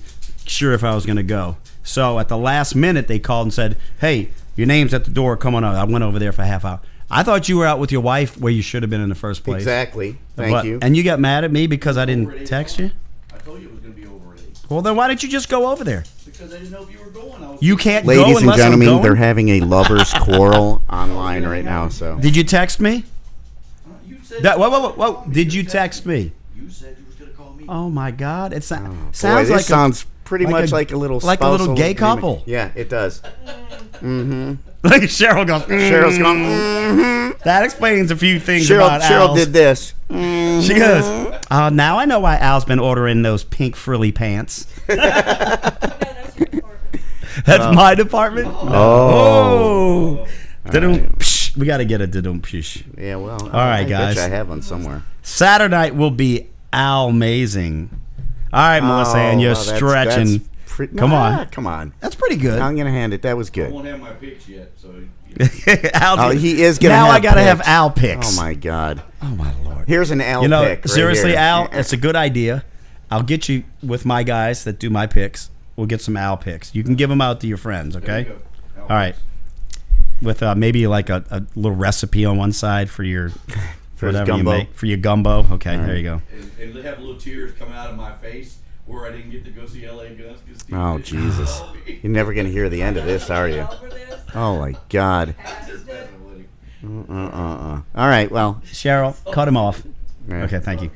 sure if I was going to go. So at the last minute, they called and said, "Hey, your name's at the door. Come on out." I went over there for a half hour. I thought you were out with your wife where you should have been in the first place. exactly. Thank But- you. And you got mad at me because I Over at didn't 8 text o'clock. you? I told you it was going to be over at 8. Well, then why didn't you just go over there? Because I didn't know if you were going. I was You can't go Ladies and unless I'm gentlemen, going? they're having a lovers' quarrel online right now. So Did you text me? You said Whoa. Did you text me? You said you was going to call me. Oh, my God. It sounds boy, this like sounds pretty like much a- like a little like a little spousal gay agreement. couple. Yeah, it does. like Cheryl goes. Cheryl's going. That explains a few things Cheryl, about Cheryl Al's. did this. She goes, now I know why Al's been ordering those pink frilly pants. No, that's your department. That's my department? Oh. Da-dum, psh. We got to get a da-dum, psh. Yeah, well. All right, guys. I have one somewhere. Saturday night will be amazing. All right, Melissa, and you're well, stretching. Come on. Come on. That's pretty good. I'm going to hand it. That was I good. won't have my picks yet, so. Al, Oh, he is going to now have I got to have picks. Al picks. Oh, my God. Oh, my Lord. Here's an Al You know, pick. Right seriously, here. Al, it's a good idea. I'll get you with my guys that do my picks. We'll get some Al picks. You can give them out to your friends, There okay? you go. All right. With maybe like a little recipe on one side for your For his whatever you gumbo. make for your gumbo. Okay, there you go. And they have little tears coming out of my face where I didn't get to go see LA Guns. 'cause Steve Oh, didn't Jesus. call me. You're never going to hear the end of this, are you? Over this, Oh, my God. Just messing with him. All right, well. Cheryl, cut him off. Yeah. Okay, thank you.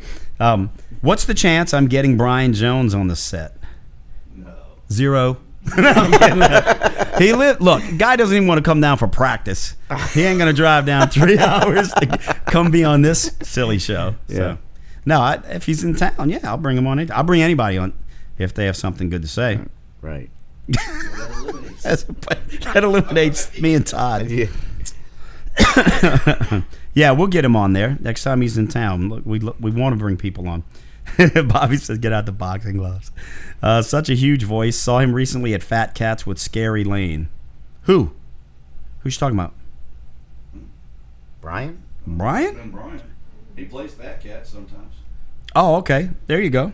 What's the chance I'm getting Brian Jones on the set? No. 0. No, I'm kidding. He lived. Look, guy doesn't even want to come down for practice. He ain't gonna drive down 3 hours to come be on this silly show. Yeah. So, no, if he's in town, yeah, I'll bring him on. I'll bring anybody on if they have something good to say. Right. That eliminates me and Todd. Yeah. Yeah, we'll get him on there next time he's in town. Look, we want to bring people on. Bobby says, "Get out the boxing gloves." Such a huge voice. Saw him recently at Fat Cats with Scary Lane. Who? Who's she talking about? Brian? Brian? And Brian. He plays Fat Cat sometimes. Oh, okay. There you go.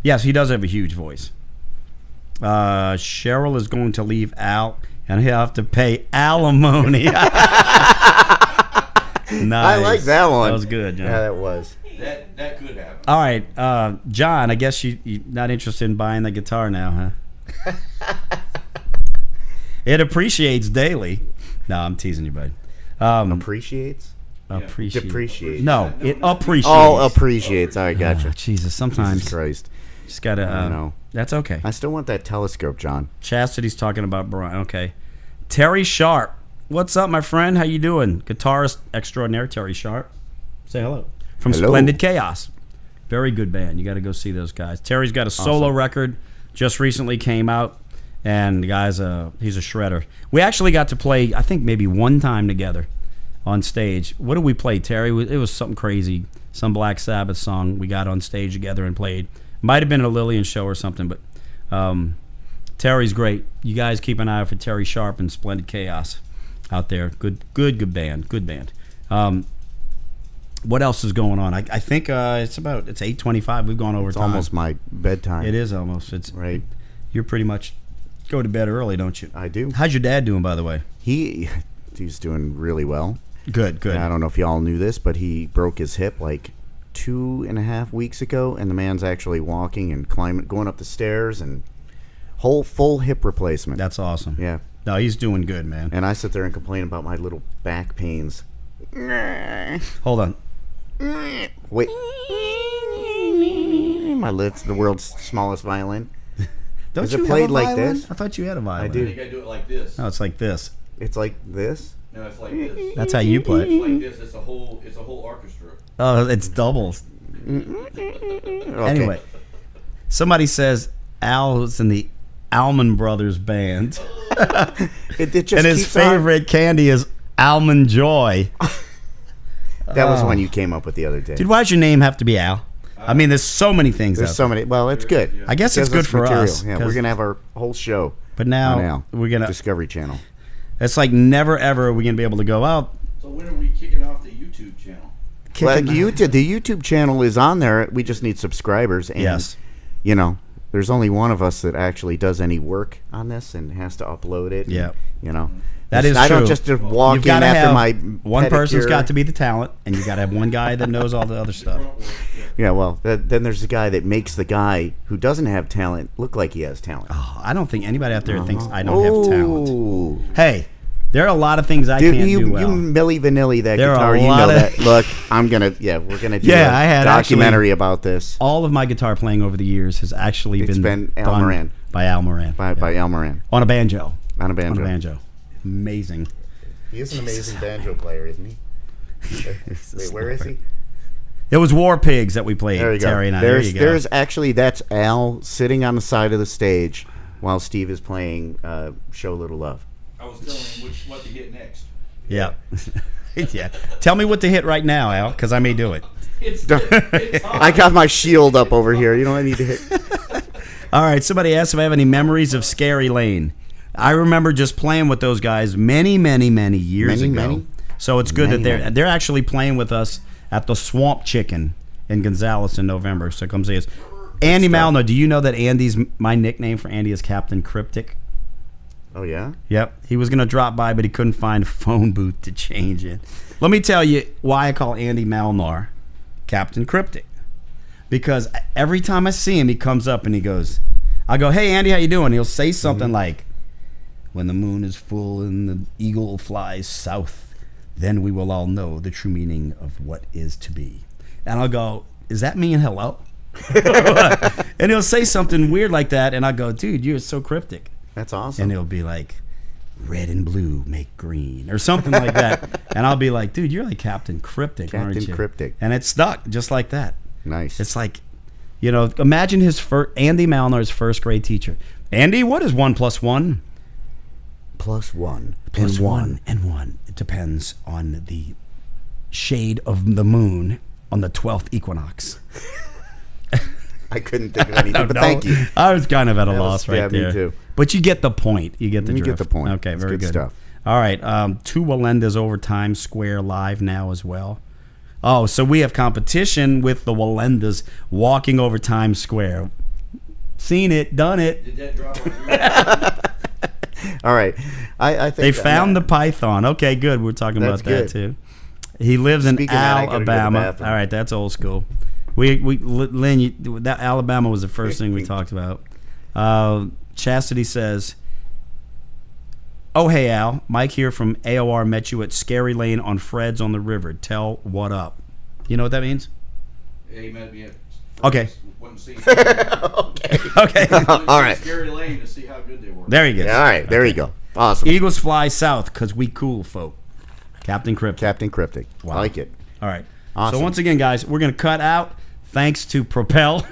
Yes, he does have a huge voice. Cheryl is going to leave Al, and he'll have to pay alimony. Nice. I like that one. That was good, John. Yeah, that was. That could happen. All right, John, I guess you're not interested in buying the guitar now, huh? It appreciates daily. No, I'm teasing you, bud. Appreciates? Appreciate. Depreciates. No, it appreciates. Oh, appreciates. All right, gotcha. Jesus, sometimes Jesus Christ. just gotta. I know. That's okay. I still want that telescope, John. Chastity's talking about Brian. Okay, Terry Sharp. What's up, my friend? How you doing? Guitarist extraordinaire Terry Sharp. Say hello. From Hello. Splendid Chaos. Very good band. You got to go see those guys. Terry's got a solo record just recently came out, and the guy's he's a shredder. We actually got to play, I think maybe one time together on stage. What did we play, Terry? It was something crazy. Some Black Sabbath song we got on stage together and played. Might have been a Lillian show or something, but Terry's great. You guys keep an eye out for Terry Sharp and Splendid Chaos out there. Good band. Good band. What else is going on? I think it's 8:25. We've gone over It's time. almost my bedtime. It is almost. It's Right. You're pretty much go to bed early, don't you? I do. How's your dad doing, by the way? He's doing really well. Good. I don't know if y'all knew this, but he broke his hip like 2.5 weeks ago, and the man's actually walking and climbing, going up the stairs, and full hip replacement. That's awesome. Yeah. No, he's doing good, man. And I sit there and complain about my little back pains. Hold on. Wait. My lid's the world's smallest violin. Don't Is you it played have a like violin? this? I thought you had a violin. I do. You gotta do it like this. No, it's like this. It's like this. No, it's like this. That's how you play. It's like this. It's a whole orchestra. Oh, it's doubles. Okay. Anyway, somebody says Al's in the Almond Brothers band, it just and his keeps on- favorite candy is Almond Joy. That was one you came up with the other day. Dude, why does your name have to be Al? I mean, there's so many things. There's out so many. Well, it's good. I guess it's Gives good for material. us, Yeah, 'cause- we're gonna have our whole show. But on now Al. we're gonna. Discovery Channel. It's like never ever are we gonna be able to go out. So when are we kicking off the YouTube channel? Well, the YouTube channel is on there. We just need subscribers. And, Yes. you know, there's only one of us that actually does any work on this and has to upload it. Yeah. You know, That is I true. don't just walk You've in gotta after have my one person's pedicure. got to be the talent, and you got to have one guy that knows all the other stuff. Yeah, well, then there's the guy that makes the guy who doesn't have talent look like he has talent. Oh, I don't think anybody out there thinks I don't have talent. Ooh. Hey, there are a lot of things I Dude, can't you do well. Milli Vanilli that There are guitar. a You lot know of- that. Look, we're gonna do Yeah, a I had documentary about this All of my guitar playing over the years has actually It's been Al done Moran. by Al Moran. by Al Moran On a banjo. on a banjo. On a banjo. Amazing. He is an amazing banjo player, isn't he? Wait, where is he? It was War Pigs that we played, There you go. Terry and I. There's, there you go. there's actually that's Al sitting on the side of the stage while Steve is playing "Show Little Love." I was telling him what to hit next. Yeah. Yeah. Tell me what to hit right now, Al, because I may do it. It's I got my shield up over here. You know, I need to hit. All right. Somebody asked if I have any memories of Scary Lane. I remember just playing with those guys many, many, many years Many, ago. many? So it's good Many, that many. they're actually playing with us at the Swamp Chicken in Gonzales in November. So come see us. Andy Malno, do you know that my nickname for Andy is Captain Cryptic? Oh yeah. Yep. He was going to drop by, but he couldn't find a phone booth to change it. Let me tell you why I call Andy Malnar Captain Cryptic. Because every time I see him, he comes up and he goes, I go, hey, Andy, how you doing? He'll say something like, when the moon is full and the eagle flies south, then we will all know the true meaning of what is to be. And I'll go, is that mean hello? And he'll say something weird like that, and I go, dude, you're so cryptic. That's awesome. And he'll be like, red and blue make green, or something like that. And I'll be like, dude, you're like Captain Cryptic, aren't Captain you? Cryptic. And it stuck just like that. Nice. It's like, you know, imagine Andy Malnar's first grade teacher. Andy, what is 1 + 1? +1 Plus and one and one. It depends on the shade of the moon on the 12th equinox. I couldn't think of anything, but thank you. I was kind of at a That was- loss right yeah, me there. too. But you get the point. You get the You drift. get the point. Okay, It's very good good stuff. All right, two Walendas over Times Square live now as well. Oh, so we have competition with the Walendas walking over Times Square. Seen it, done it. Did that drop on you? All right. I think They found the python. Okay, good. We're talking That's about that good. too. He lives in Speaking of that, I gotta go to the Alabama. bathroom. All right, that's old school. Lynn, that Alabama was the first thing we talked about. Chastity says, "Oh hey Al, Mike here from AOR. Met you at Scary Lane on Fred's on the River. Tell what up. You know what that means? Yeah, he met me at Okay. Wouldn't see. Okay. All right. Scary Lane to see how good they were. There he goes. Yeah, all right. There you go. Awesome. Eagles fly south because we cool folk. Captain Cryptic. Captain Cryptic. Wow. I like it. All right. Awesome. So once again, guys, we're gonna cut out. Thanks to Propel.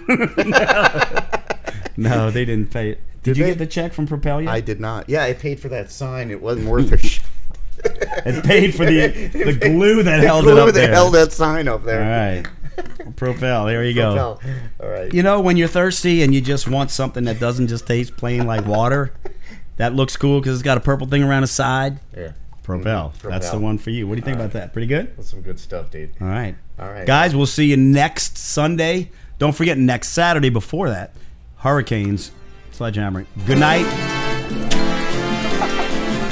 No, they didn't pay it. Did you they? get the check from Propel yet? I did not. Yeah, I paid for that sign. It wasn't worth a shit. It paid for the glue that held Glue it up that there. held that sign up All there. right. Propel. There you go. Propel. All right. You know, when you're thirsty and you just want something that doesn't just taste plain like water, that looks cool because it's got a purple thing around the side. Yeah. Propel. Mhm. That's the Propel. one for you. What do you think about that? Pretty good? That's some good stuff, dude. All right. All right. Guys, we'll see you next Sunday. Don't forget next Saturday before that, Hurricanes, Sledgehammer. Good night.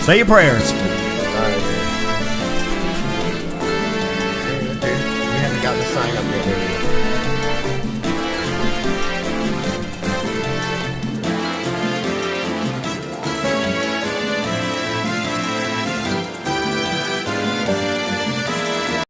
Say your prayers.